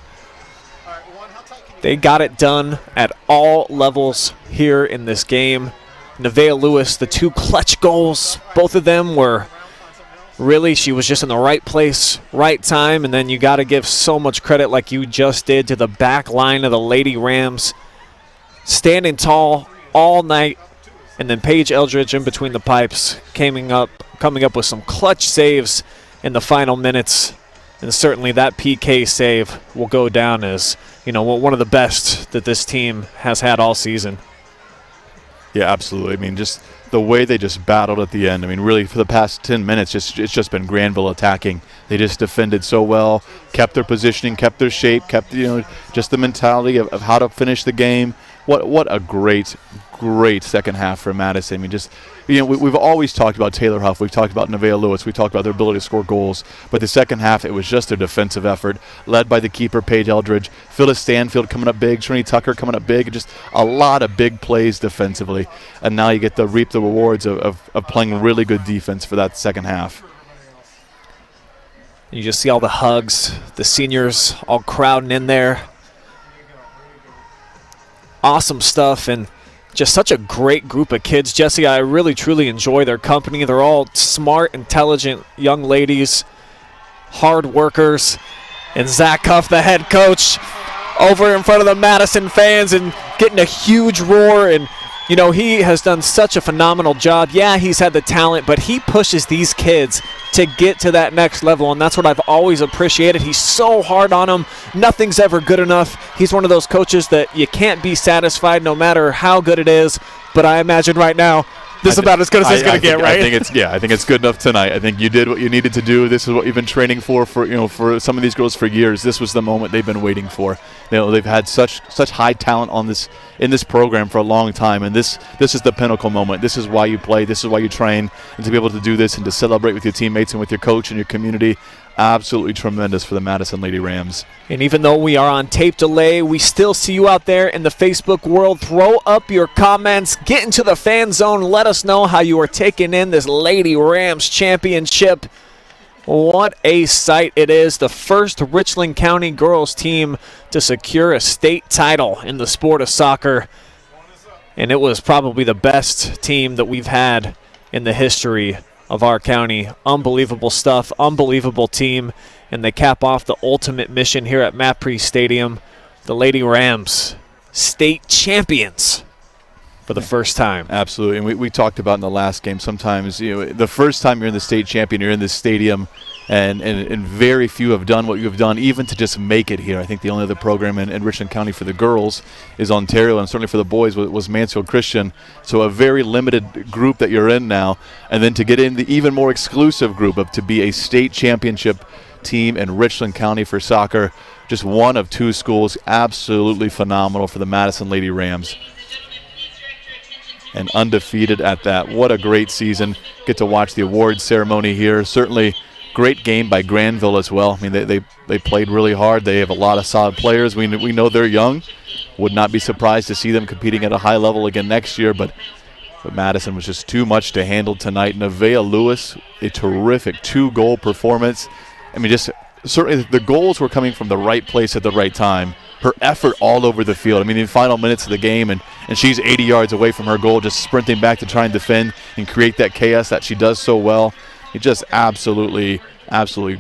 They got it done at all levels here in this game. Nevaeh Lewis, the 2 clutch goals, both of them were really, she was just in the right place, right time, and then you got to give so much credit, like you just did, to the back line of the Lady Rams, standing tall all night, and then Paige Eldridge in between the pipes, coming up with some clutch saves in the final minutes, and certainly that PK save will go down as, you know, one of the best that this team has had all season. Yeah, absolutely. I mean, just the way they just battled at the end. I mean, really, for the past 10 minutes, it's just been Granville attacking. They just defended so well, kept their positioning, kept their shape, kept, you know, just the mentality of how to finish the game. What a great second half for Madison. I mean, just, you know, we've always talked about Taylor Huff. We've talked about Nevaeh Lewis. We talked about their ability to score goals. But the second half, it was just their defensive effort, led by the keeper, Paige Eldridge. Phyllis Stanfield coming up big. Trinity Tucker coming up big. Just a lot of big plays defensively. And now you get to reap the rewards of playing really good defense for that second half. You just see all the hugs, the seniors all crowding in there. Awesome stuff, and just such a great group of kids. Jesse, I really, truly enjoy their company. They're all smart, intelligent young ladies, hard workers. And Zach Huff, the head coach, over in front of the Madison fans and getting a huge roar. And, you know, he has done such a phenomenal job. Yeah, he's had the talent, but he pushes these kids to get to that next level, and that's what I've always appreciated. He's so hard on them. Nothing's ever good enough. He's one of those coaches that you can't be satisfied no matter how good it is, but I imagine right now this is about as good as it's going to get, right? I think it's good enough tonight. I think you did what you needed to do. This is what you've been training for for some of these girls for years. This was the moment they've been waiting for. You know, they've had such high talent in this program for a long time, and this is the pinnacle moment. This is why you play. This is why you train, and to be able to do this and to celebrate with your teammates and with your coach and your community, absolutely tremendous for the Madison Lady Rams. And even though we are on tape delay, we still see you out there in the Facebook world. Throw up your comments. Get into the fan zone. Let us know how you are taking in this Lady Rams championship. What a sight it is. The first Richland County girls team to secure a state title in the sport of soccer. And it was probably the best team that we've had in the history of our county. Unbelievable stuff, unbelievable team. and they cap off the ultimate mission here at MAPRE Stadium. The Lady Rams, state champions for the first time. Absolutely, and we talked about in the last game, sometimes the first time you're in the state champion, you're in this stadium, and very few have done what you have done, even to just make it here. I think the only other program in Richland County for the girls is Ontario, and certainly for the boys was Mansfield Christian. So a very limited group that you're in now, and then to get in the even more exclusive group of to be a state championship team in Richland County for soccer, just one of two schools, absolutely phenomenal for the Madison Lady Rams. And undefeated at that. What a great season. Get to watch the awards ceremony here. Certainly great game by Granville as well. I mean, they played really hard. They have a lot of solid players. We know they're young. Would not be surprised to see them competing at a high level again next year, but Madison was just too much to handle tonight. Nevaeh Lewis, a terrific 2-goal performance. I mean, just certainly the goals were coming from the right place at the right time. Her effort all over the field. I mean, in the final minutes of the game, and she's 80 yards away from her goal, just sprinting back to try and defend and create that chaos that she does so well. It just absolutely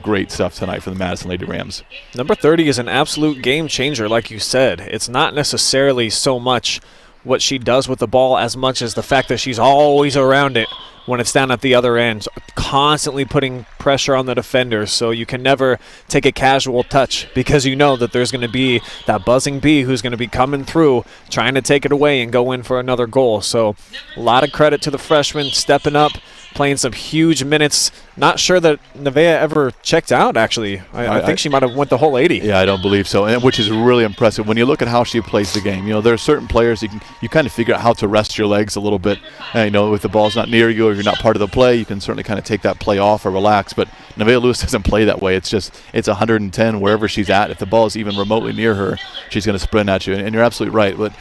great stuff tonight for the Madison Lady Rams. Number 30 is an absolute game changer, like you said. It's not necessarily so much what she does with the ball as much as the fact that she's always around it when it's down at the other end, constantly putting pressure on the defenders, so you can never take a casual touch because you know that there's going to be that buzzing bee who's going to be coming through trying to take it away and go in for another goal. So a lot of credit to the freshman stepping up, playing some huge minutes. Not sure that Nevaeh ever checked out, actually. I think she might have went the whole 80. Yeah, I don't believe so, and which is really impressive. When you look at how she plays the game, there are certain players you kind of figure out how to rest your legs a little bit. If the ball's not near you or you're not part of the play, you can certainly kind of take that play off or relax. But Nevaeh Lewis doesn't play that way. It's 110 wherever she's at. If the ball is even remotely near her, she's going to sprint at you. And you're absolutely right. But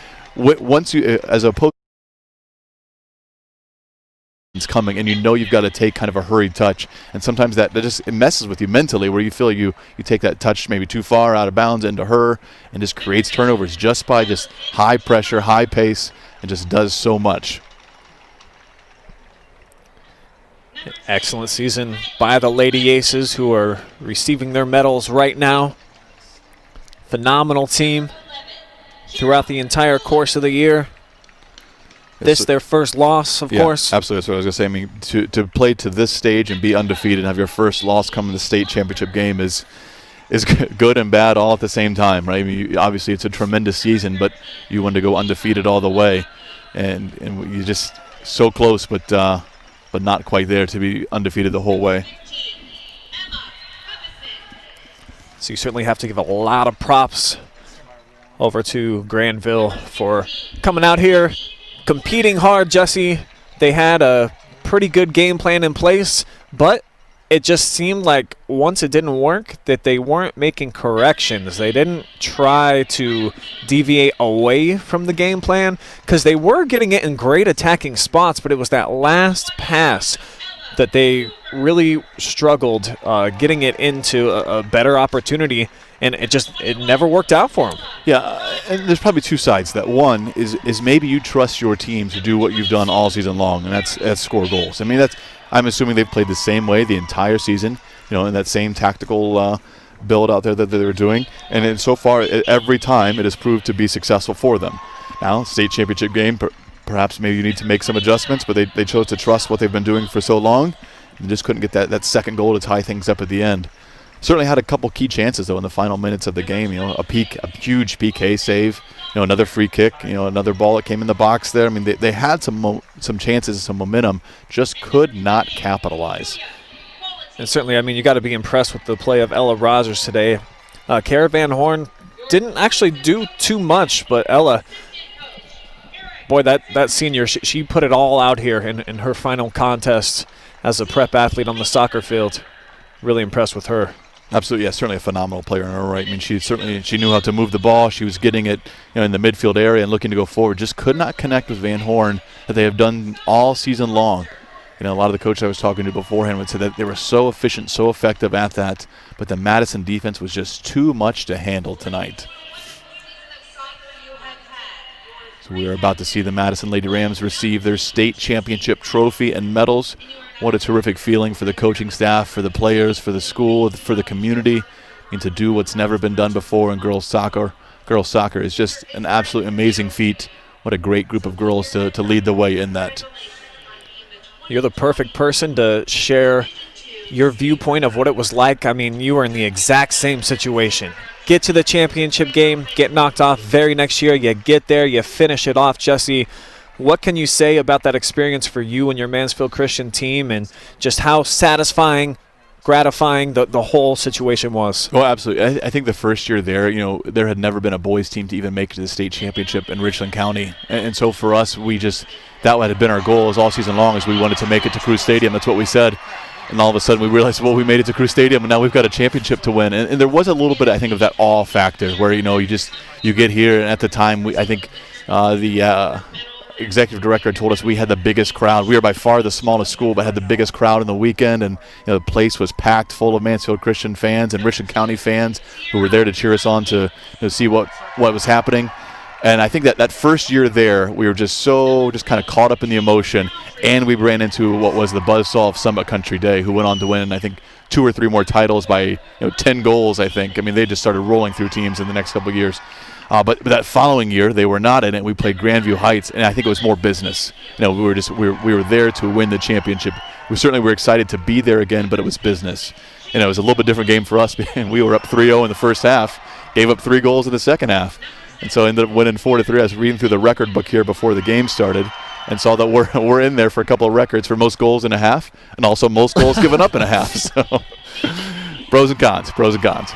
once you, as a post, it's coming, and you've got to take kind of a hurried touch, and sometimes that just it messes with you mentally, where you feel you take that touch maybe too far out of bounds into her, and just creates turnovers just by just high pressure, high pace, and just does so much. Excellent season by the Lady Aces, who are receiving their medals right now. Phenomenal team throughout the entire course of the year. This their first loss, of course. Absolutely. That's what I was going to say. I mean, to play to this stage and be undefeated and have your first loss come in the state championship game is good and bad all at the same time, right? I mean, obviously it's a tremendous season, but you want to go undefeated all the way, and you just so close, but not quite there to be undefeated the whole way. So you certainly have to give a lot of props over to Granville for coming out here, competing hard. Jesse, they had a pretty good game plan in place, but it just seemed like once it didn't work that they weren't making corrections. They didn't try to deviate away from the game plan because they were getting it in great attacking spots, but it was that last pass that they really struggled getting it into a better opportunity, and it never worked out for them. Yeah, and there's probably two sides. That one is maybe you trust your team to do what you've done all season long, and that's score goals. I mean, I'm assuming they've played the same way the entire season, in that same tactical build out there that they're doing, and so far every time it has proved to be successful for them. Now, state championship game, perhaps maybe you need to make some adjustments, but they chose to trust what they've been doing for so long, and just couldn't get that second goal to tie things up at the end. Certainly had a couple key chances, though, in the final minutes of the game. A huge PK save, another free kick, another ball that came in the box there. I mean, they had some chances, some momentum, just could not capitalize. And certainly, I mean, you got to be impressed with the play of Ella Rogers today. Kara Van Horn didn't actually do too much, but Ella, boy, that senior, she put it all out here in her final contest as a prep athlete on the soccer field. Really impressed with her. Absolutely, yeah, certainly a phenomenal player in her right. I mean, she knew how to move the ball. She was getting it, in the midfield area and looking to go forward. Just could not connect with Van Horn that they have done all season long. A lot of the coaches I was talking to beforehand would say that they were so efficient, so effective at that, but the Madison defense was just too much to handle tonight. So we are about to see the Madison Lady Rams receive their state championship trophy and medals what a terrific feeling for the coaching staff, for the players, for the school, for the community, and to do what's never been done before in girls soccer. Girls soccer is just an absolutely amazing feat. What a great group of girls to lead the way in that. You're the perfect person to share your viewpoint of what it was like. I mean, you were in the exact same situation. Get to the championship game, get knocked off very next year, you get there, you finish it off. Jesse, what can you say about that experience for you and your Mansfield Christian team, and just how satisfying, gratifying the whole situation was? Oh, absolutely. I think the first year there, there had never been a boys team to even make it to the state championship in Richland County. And so for us, that had been our goal all season long, is we wanted to make it to Cruz Stadium. That's what we said. And all of a sudden we realized, well, we made it to Cruz Stadium, and now we've got a championship to win. And there was a little bit, I think, of that awe factor where, you get here, and at the time, I think the executive director told us we had the biggest crowd. We were by far the smallest school, but had the biggest crowd in the weekend, and the place was packed full of Mansfield Christian fans and Richland County fans who were there to cheer us on to see what was happening. And I think that first year there, we were just kind of caught up in the emotion, and we ran into what was the buzzsaw of Summit Country Day, who went on to win, I think, 2 or 3 more titles by 10 goals, I think. I mean, they just started rolling through teams in the next couple of years. But that following year, they were not in it. We played Grandview Heights, and I think it was more business. We were there to win the championship. We certainly were excited to be there again, but it was business. It was a little bit different game for us. We were up 3-0 in the first half, gave up 3 goals in the second half. And so ended up winning 4-3. I was reading through the record book here before the game started and saw that we're in there for a couple of records for most goals in a half and also most goals given up in a half. So pros and cons.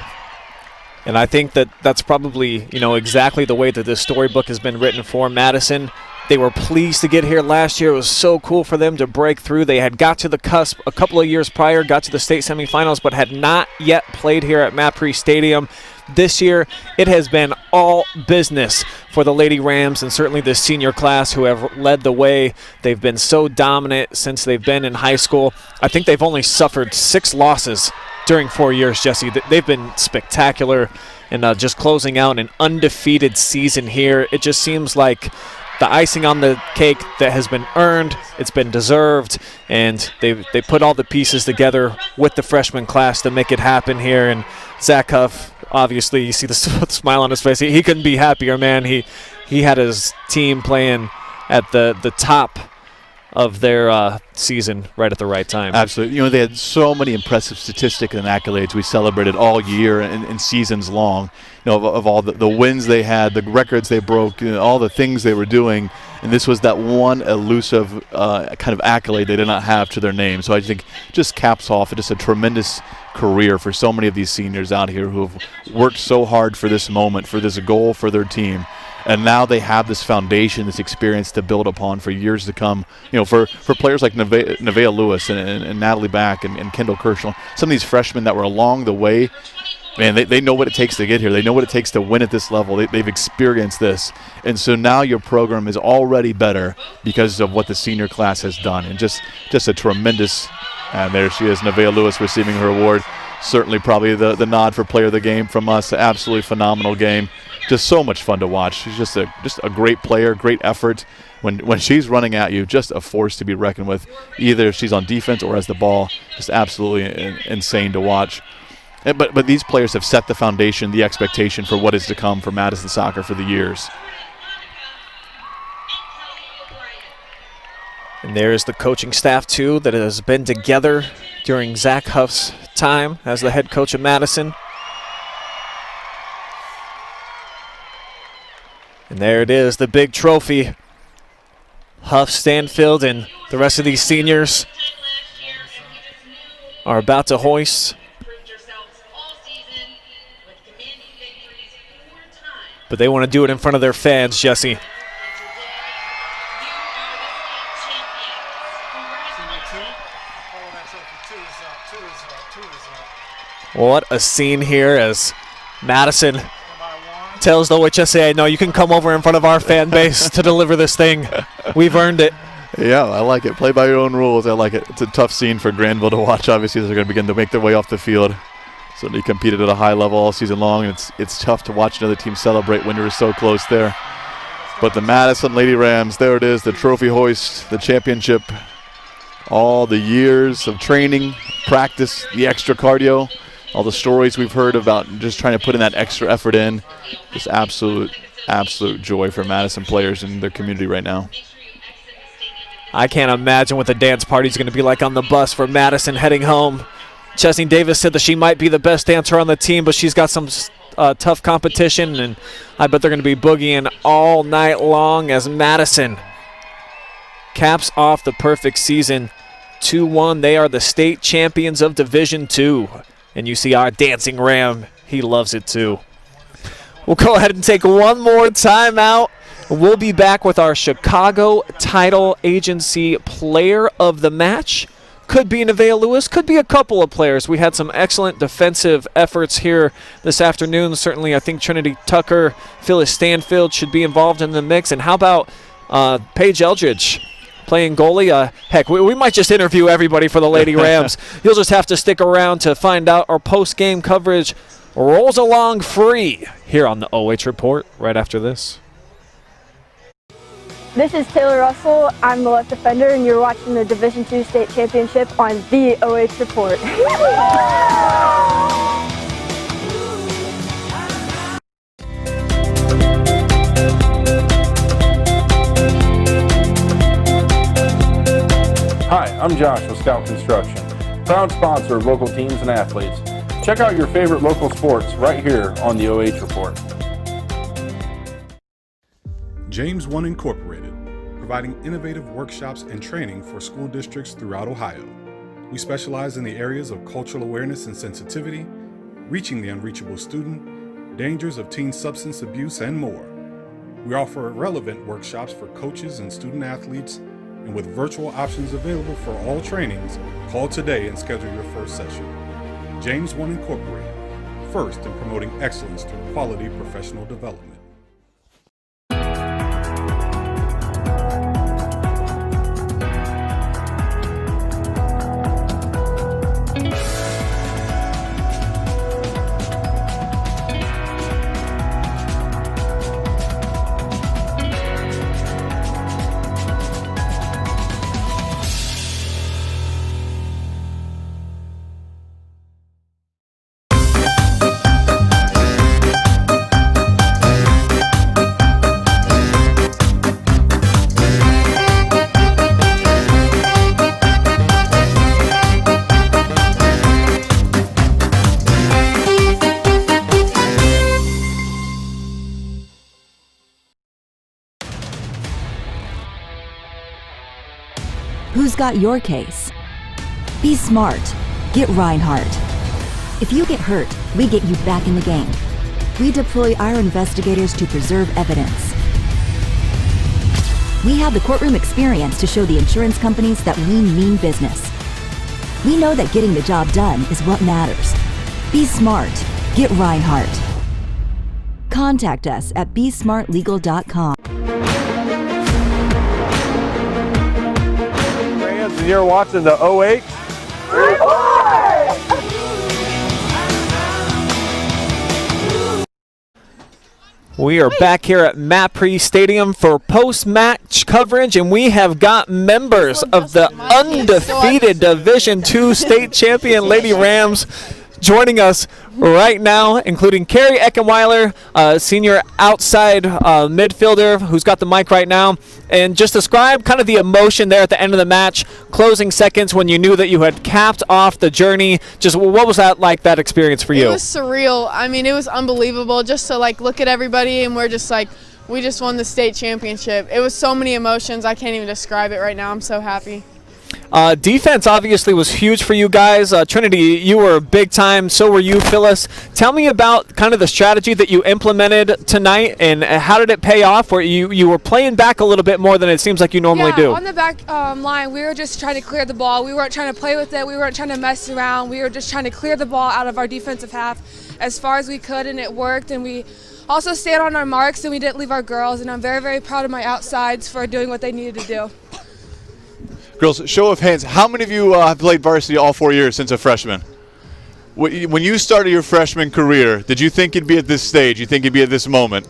And I think that's probably, exactly the way that this storybook has been written for Madison. They were pleased to get here last year. It was so cool for them to break through. They had got to the cusp a couple of years prior, got to the state semifinals, but had not yet played here at MAPRE Stadium. This year, it has been all business for the Lady Rams, and certainly the senior class who have led the way. They've been so dominant since they've been in high school. I think they've only suffered 6 losses during 4 years, Jesse. They've been spectacular, and just closing out an undefeated season here. It just seems like the icing on the cake that has been earned, it's been deserved, and they put all the pieces together with the freshman class to make it happen here. And Zach Huff, obviously, you see the smile on his face. He couldn't be happier, man. He had his team playing at the top of their season right at the right time. Absolutely. They had so many impressive statistics and accolades we celebrated all year and seasons long. Of all the wins they had, the records they broke, all the things they were doing. And this was that one elusive kind of accolade they did not have to their name. So I think just caps off just a tremendous career for so many of these seniors out here who have worked so hard for this moment, for this goal for their team. And now they have this foundation, this experience to build upon for years to come. For players like Nevaeh Lewis and Natalie Back and Kendall Kershaw, some of these freshmen that were along the way, man, they know what it takes to get here. They know what it takes to win at this level. They've experienced this. And so now your program is already better because of what the senior class has done. And just a tremendous, and there she is, Nevaeh Lewis receiving her award. Certainly probably the nod for player of the game from us. Absolutely phenomenal game. Just so much fun to watch. She's just a great player, great effort. When she's running at you, just a force to be reckoned with. Either she's on defense or has the ball. Just absolutely insane to watch. But these players have set the foundation, the expectation for what is to come for Madison soccer for the years. And there's the coaching staff, too, that has been together during Zach Huff's time as the head coach of Madison. And there it is, the big trophy. Huff, Stanfield, and the rest of these seniors are about to hoist. But they want to do it in front of their fans, Jesse. What a scene here as Madison tells the OHSAA, no, you can come over in front of our fan base to deliver this thing. We've earned it. Yeah, I like it. Play by your own rules. I like it. It's a tough scene for Granville to watch. Obviously, they're going to begin to make their way off the field. Certainly competed at a high level all season long, and it's tough to watch another team celebrate when you're so close there. But the Madison Lady Rams, there it is, the trophy hoist, the championship. all the years of training, practice, the extra cardio, all the stories we've heard about just trying to put in that extra effort in. Just absolute joy for Madison players and their community right now. I can't imagine what the dance party's going to be like on the bus for Madison heading home. Chesney Davis said that she might be the best dancer on the team, but she's got some tough competition, and I bet they're going to be boogieing all night long as Madison caps off the perfect season. 2-1. They are the state champions of Division II. And you see our dancing Ram. He loves it too. We'll go ahead and take one more timeout. We'll be back with our Chicago Title Agency Player of the Match. Could be Nevaeh Lewis, could be a couple of players. We had some excellent defensive efforts here this afternoon. Certainly, I think Trinity Tucker, Phyllis Stanfield should be involved in the mix. And how about Paige Eldridge playing goalie? Heck, we might just interview everybody for the Lady Rams. You'll just have to stick around to find out. Our post-game coverage rolls along free here on the OH Report right after this. This is Taylor Russell. I'm the left defender, and you're watching the Division II State Championship on the OH Report. Hi, I'm Josh with Scout Construction, proud sponsor of local teams and athletes. Check out your favorite local sports right here on the OH Report. James One Incorporated, providing innovative workshops and training for school districts throughout Ohio. We specialize in the areas of cultural awareness and sensitivity, reaching the unreachable student, dangers of teen substance abuse, and more. We offer relevant workshops for coaches and student athletes, and with virtual options available for all trainings, call today and schedule your first session. James One Incorporated, first in promoting excellence through quality professional development. Who's got your case? Be smart. Get Reinhardt. If you get hurt, we get you back in the game. We deploy our investigators to preserve evidence. We have the courtroom experience to show the insurance companies that we mean business. We know that getting the job done is what matters. Be smart. Get Reinhardt. Contact us at besmartlegal.com. And you're watching the OH Report! We are back here at MAPRE Stadium for post-match coverage, and we have got members of the undefeated Division II state champion Lady Rams joining us right now, including Carrie Eckenweiler, senior outside midfielder who's got the mic right now. And just describe kind of the emotion there at the end of the match, closing seconds when you knew that you had capped off the journey. Just what was that like, that experience for you? It was surreal. I mean, it was unbelievable just to like look at everybody and we're just like, we just won the state championship. It was so many emotions. I can't even describe it right now. I'm so happy. Defense obviously was huge for you guys. Trinity, you were big time. So were you, Phyllis. Tell me about kind of the strategy that you implemented tonight, and how did it pay off? Where you were playing back a little bit more than it seems like you normally do. On the back line, we were just trying to clear the ball. We weren't trying to play with it. We weren't trying to mess around. We were just trying to clear the ball out of our defensive half as far as we could, and it worked. And we also stayed on our marks, and we didn't leave our girls. And I'm very, very proud of my outsides for doing what they needed to do. Girls, show of hands, how many of you have played varsity all 4 years since a freshman? When you started your freshman career, did you think you'd be at this stage? You think you'd be at this moment?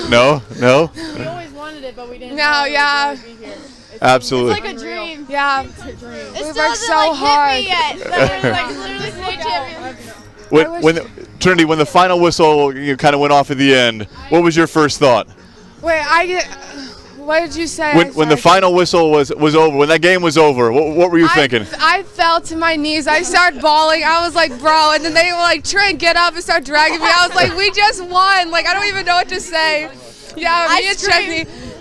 No? We always wanted it, but we didn't know it would be here. Absolutely. It's like a dream. Yeah, we worked so hard. Trinity, when the final whistle kind of went off at the end, what was your first thought? Wait, what did you say? When the final whistle was over, when that game was over, what were you thinking? I fell to my knees. I started bawling. I was like, bro. And then they were like, Trent, get up, and start dragging me. I was like, we just won. Like, I don't even know what to say. Yeah,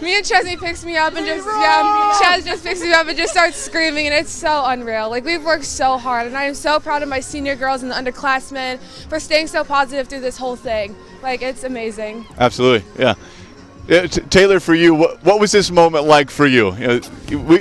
me and Chesney picks me up and Ches just picks me up and just starts screaming, and it's so unreal. Like, we've worked so hard, and I am so proud of my senior girls and the underclassmen for staying so positive through this whole thing. Like, it's amazing. Absolutely, yeah. Taylor, for you, what was this moment like for you?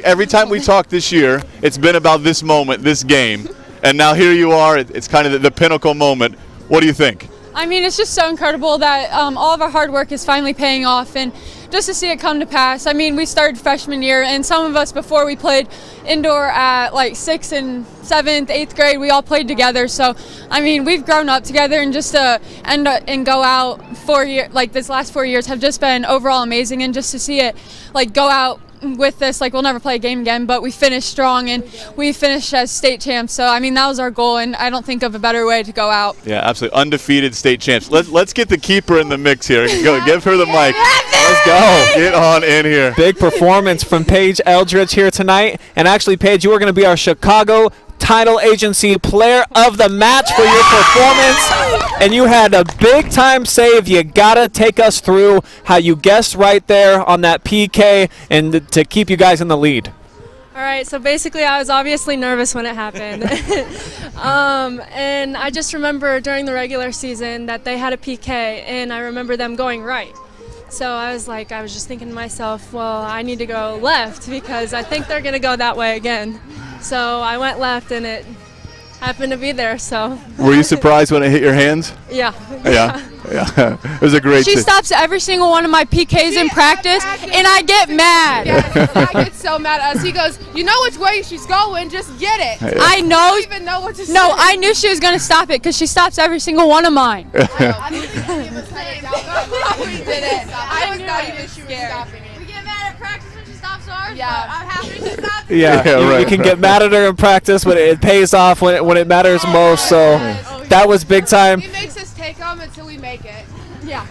Every time we talk this year, it's been about this moment, this game, and now here you are. It's kind of the pinnacle moment. What do you think? I mean, it's just so incredible that all of our hard work is finally paying off, and just to see it come to pass. I mean, we started freshman year, and some of us before we played indoor at like 6th and 7th, 8th grade, we all played together. So, I mean, we've grown up together, and just to end up and go out 4 years, like this last 4 years have just been overall amazing, and just to see it like go out with this, like we'll never play a game again, but we finished strong and we finished as state champs. So I mean, that was our goal, and I don't think of a better way to go out. Yeah, absolutely, undefeated state champs. Let's get the keeper in the mix here. Go, give her the mic. Let's go. Get on in here. Big performance from Paige Eldridge here tonight, and actually, Paige, you are going to be our Chicago Title Agency Player of the Match for your performance, and you had a big time save. You gotta take us through how you guessed right there on that PK and to keep you guys in the lead. All right, so basically I was obviously nervous when it happened. And I just remember during the regular season that they had a PK, and I remember them going right. So I was just thinking to myself, well, I need to go left because I think they're going to go that way again. So I went left, and it happened to be there. So. Were you surprised when it hit your hands? Yeah. Yeah. It was a great. She stops every single one of my PKs in practice, and I get mad. Yeah, I get so mad at us. He goes, you know which way she's going, just get it. Yeah. I know. I don't even know what to say. No, I knew she was going to stop it because she stops every single one of mine. I don't think any of us had it down. We did it. I was not even scared. We get mad at practice when she stops ours, Yeah. but I'm happy she stopped. Yeah, you can get mad at her in practice, but it pays off when it matters most. So that was big time. He makes us take them until we make it. Yeah.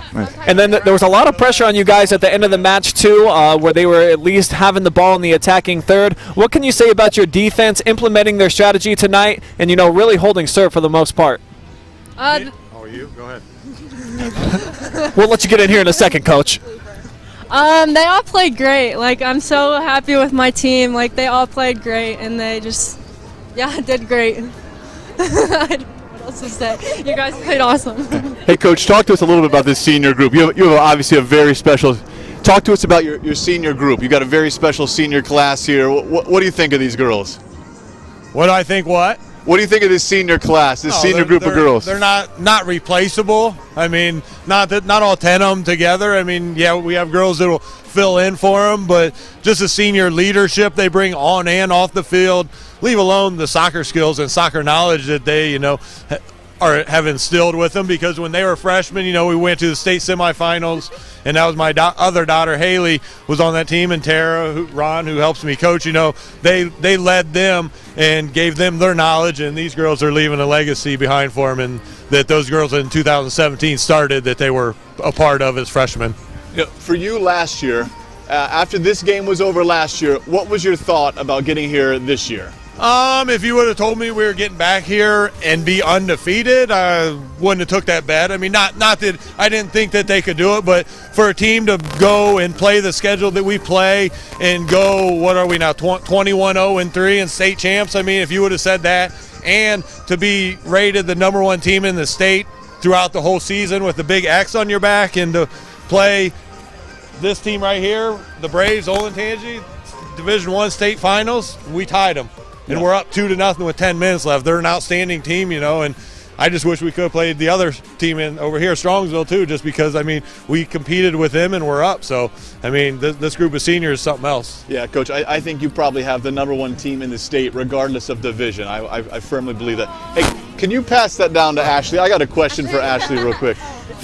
And then there was a lot of pressure on you guys at the end of the match too, where they were at least having the ball in the attacking third. What can you say about your defense implementing their strategy tonight, and really holding serve for the most part? How are you? Go ahead. We'll let you get in here in a second, Coach. They all played great. Like, I'm so happy with my team. Like, they all played great, and they just, did great. What else to say? You guys played awesome. Hey, Coach, talk to us a little bit about this senior group. You have obviously a very special. Talk to us about your senior group. You got a very special senior class here. What do you think of these girls? What do I think? What do you think of this senior class, this senior group of girls? They're not replaceable. I mean, not all 10 of them together. I mean, yeah, we have girls that will fill in for them, but just the senior leadership they bring on and off the field, leave alone the soccer skills and soccer knowledge that they, have instilled with them, because when they were freshmen, we went to the state semifinals, and that was my other daughter, Haley, was on that team, and Tara, Ron, who helps me coach, they led them and gave them their knowledge, and these girls are leaving a legacy behind for them, and that those girls in 2017 started that they were a part of as freshmen. For you last year, after this game was over last year, what was your thought about getting here this year? If you would have told me we were getting back here and be undefeated, I wouldn't have took that bet. I mean, not that I didn't think that they could do it, but for a team to go and play the schedule that we play and go, what are we now, 21-0-3 and state champs? I mean, if you would have said that, and to be rated the #1 team in the state throughout the whole season with the big X on your back, and to play this team right here, the Braves, Olentangy, Division I state finals, we tied them. And we're up 2-0 with 10 minutes left. They're an outstanding team, and I just wish we could have played the other team in over here, Strongsville, too, just because, I mean, we competed with them and we're up. So, I mean, this group of seniors is something else. Yeah, Coach, I think you probably have the #1 team in the state, regardless of division. I firmly believe that. Hey, can you pass that down to Ashley? I got a question for Ashley real quick.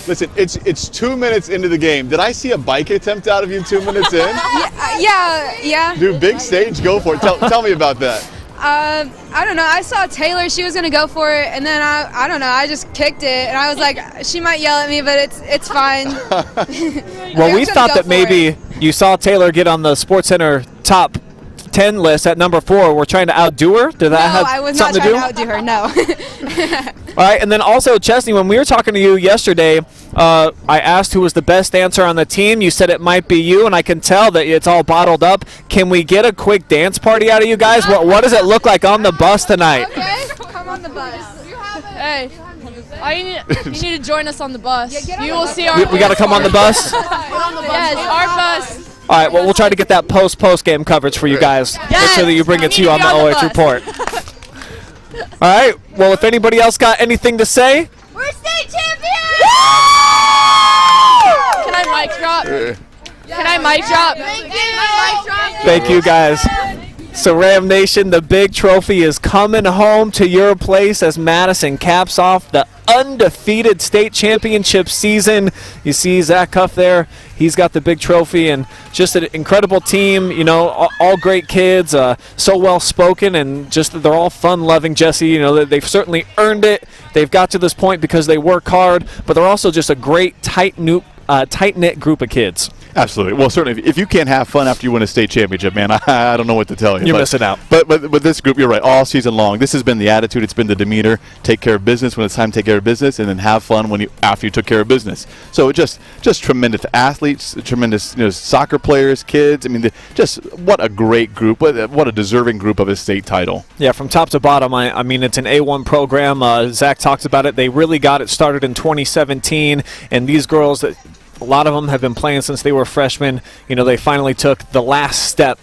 Listen, it's 2 minutes into the game. Did I see a bike attempt out of you 2 minutes in? Yeah. Dude, big stage, go for it. Tell me about that. I don't know. I saw Taylor. She was gonna go for it, and then I don't know. I just kicked it, and I was like, she might yell at me, but it's fine. Well, we thought that maybe you saw Taylor get on the SportsCenter top 10 list at number 4. We're trying to outdo her. Did that have I was something not to do? trying to outdo her. No. All right, and then also, Chesney, when we were talking to you yesterday, I asked who was the best dancer on the team. You said it might be you, and I can tell that it's all bottled up. Can we get a quick dance party out of you guys? What does it look like on the bus tonight? Okay, come on the bus. Hey, you need to join us on the bus. You will see our. We got to come on the bus? Yes, our bus. All right, well, we'll try to get that post-game coverage for you guys. Make sure that you bring it to you on the OH Report. All right, well, if anybody else got anything to say. We're state champions! Can I mic drop? Can I mic drop? Thank you, guys. So, Ram Nation, the big trophy is coming home to your place as Madison caps off the undefeated state championship season. You see Zach Cuff there. He's got the big trophy, and just an incredible team, you know, all great kids, so well-spoken, and just they're all fun-loving, Jesse. You know, they've certainly earned it. They've got to this point because they work hard, but they're also just a great, tight-knit group of kids. Absolutely. Well, certainly, if you can't have fun after you win a state championship, man, I don't know what to tell you. You're missing out. But this group, you're right, all season long, this has been the attitude, it's been the demeanor, take care of business when it's time to take care of business, and then have fun after you took care of business. So just tremendous athletes, tremendous soccer players, kids. I mean, just what a great group, what a deserving group of a state title. Yeah, from top to bottom, I mean, it's an A1 program. Zach talks about it. They really got it started in 2017, and these girls, a lot of them have been playing since they were freshmen. You know, they finally took the last step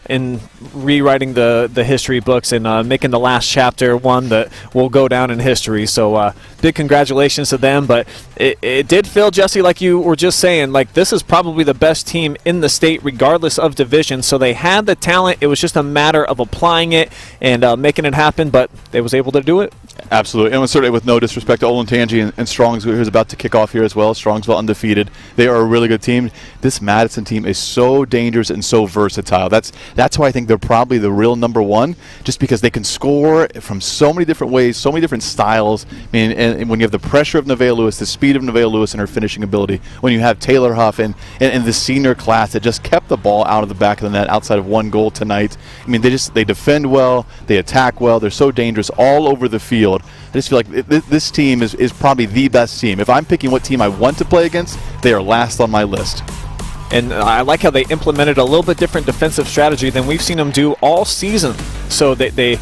in rewriting the history books and making the last chapter one that will go down in history. So big congratulations to them. But it did feel, Jesse, like you were just saying, like this is probably the best team in the state regardless of division. So they had the talent. It was just a matter of applying it and making it happen, but they was able to do it. Absolutely. And certainly with no disrespect to Olentangy and Strongsville, who's about to kick off here as well. Strongsville undefeated. They are a really good team. This Madison team is so dangerous and so versatile. That's why I think they're probably the real #1, just because they can score from so many different ways, so many different styles. I mean, and when you have the pressure of Nevaeh Lewis, the speed of Nevaeh Lewis and her finishing ability, when you have Taylor Huff and the senior class that just kept the ball out of the back of the net outside of one goal tonight. I mean, they defend well, they attack well, they're so dangerous all over the field. I just feel like this team is probably the best team. If I'm picking what team I want to play against, they are last on my list. And I like how they implemented a little bit different defensive strategy than we've seen them do all season. So they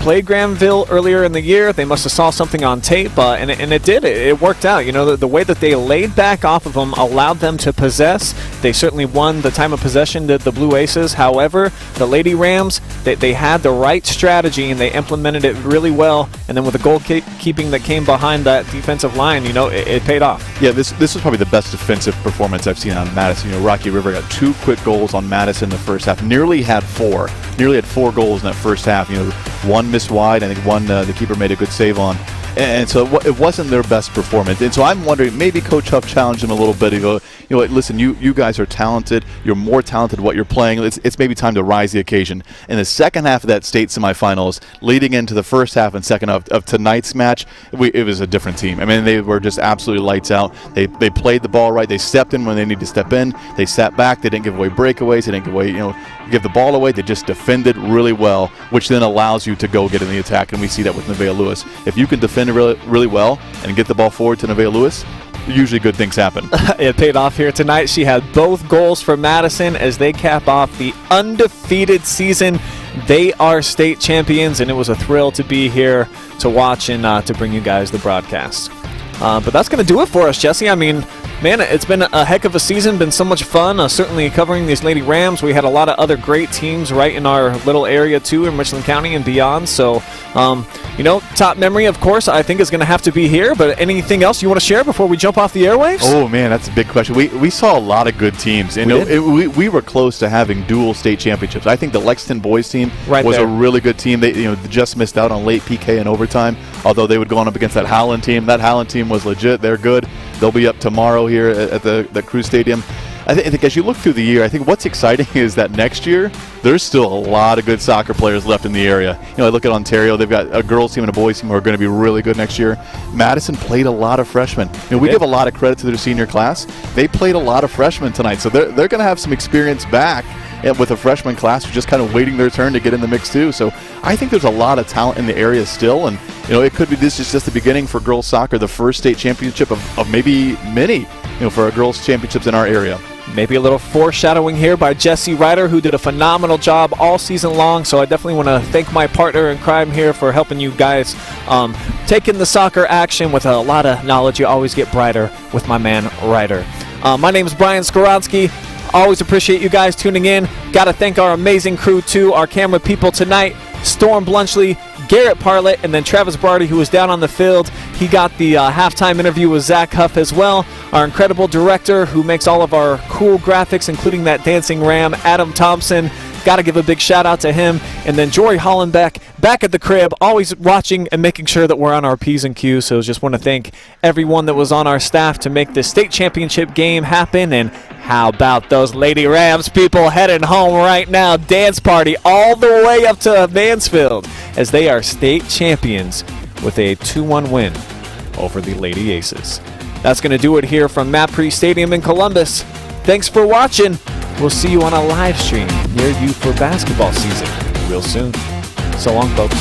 played Granville earlier in the year. They must have saw something on tape, and it did. It worked out. You know, the way that they laid back off of them allowed them to possess. They certainly won the time of possession, the Blue Aces. However, the Lady Rams, they had the right strategy, and they implemented it really well. And then with the goalkeeping that came behind that defensive line, you know, it paid off. Yeah, this was probably the best defensive performance I've seen out of Madison. You know, Rocky River got 2 quick goals on Madison in the first half. Nearly had 4 goals in that first half. You know, 1 missed wide. I think 1 the keeper made a good save on. And so it wasn't their best performance. And so I'm wondering, maybe Coach Huff challenged them a little bit. He go, you know what, listen, you guys are talented. You're more talented at what you're playing. It's maybe time to rise the occasion. In the second half of that state semifinals, leading into the first half and second of tonight's match, it was a different team. I mean, they were just absolutely lights out. They played the ball right. They stepped in when they needed to step in. They sat back. They didn't give away breakaways. They didn't give the ball away. They just defended really well, which then allows you to go get in the attack. And we see that with Nevaeh Lewis. If you can defend really, really well and get the ball forward to Nevaeh Lewis, usually good things happen. It paid off here tonight. She had both goals for Madison as they cap off the undefeated season. They are state champions, and it was a thrill to be here to watch and to bring you guys the broadcast. But that's going to do it for us, Jesse. I mean, Man, it's been a heck of a season, been so much fun, certainly covering these Lady Rams. We had a lot of other great teams right in our little area, too, in Richland County and beyond. So, top memory, of course, I think is going to have to be here. But anything else you want to share before we jump off the airwaves? Oh, man, that's a big question. We saw a lot of good teams. And we were close to having dual state championships. I think the Lexington boys team was a really good team. They just missed out on late PK and overtime, although they would go on up against that Howland team. That Howland team was legit. They're good. They'll be up tomorrow here at the Crew Stadium. I think as you look through the year, I think what's exciting is that next year there's still a lot of good soccer players left in the area. I look at Ontario; they've got a girls team and a boys team who are going to be really good next year. Madison played a lot of freshmen. We give a lot of credit to their senior class. They played a lot of freshmen tonight, so they're going to have some experience back with a freshman class who's just kind of waiting their turn to get in the mix too. So I think there's a lot of talent in the area still, and it could be this is just the beginning for girls soccer, the first state championship of maybe many, for our girls championships in our area. Maybe a little foreshadowing here by Jesse Ryder, who did a phenomenal job all season long. So I definitely want to thank my partner in crime here for helping you guys take in the soccer action with a lot of knowledge. You always get brighter with my man Ryder. My name is Brian Skowronski. Always appreciate you guys tuning in. Got to thank our amazing crew too, our camera people tonight, Storm Blunchley, Garrett Parlett, and then Travis Barty, who was down on the field. He got the halftime interview with Zach Huff as well. Our incredible director who makes all of our cool graphics, including that dancing ram, Adam Thompson. Got to give a big shout out to him. And then Jory Hollenbeck back at the crib, always watching and making sure that we're on our P's and Q's. So just want to thank everyone that was on our staff to make this state championship game happen. And how about those Lady Rams people heading home right now? Dance party all the way up to Mansfield as they are state champions with a 2-1 win over the Lady Aces. That's going to do it here from MAPRE Stadium in Columbus. Thanks for watching. We'll see you on a live stream near you for basketball season real soon. So long, folks.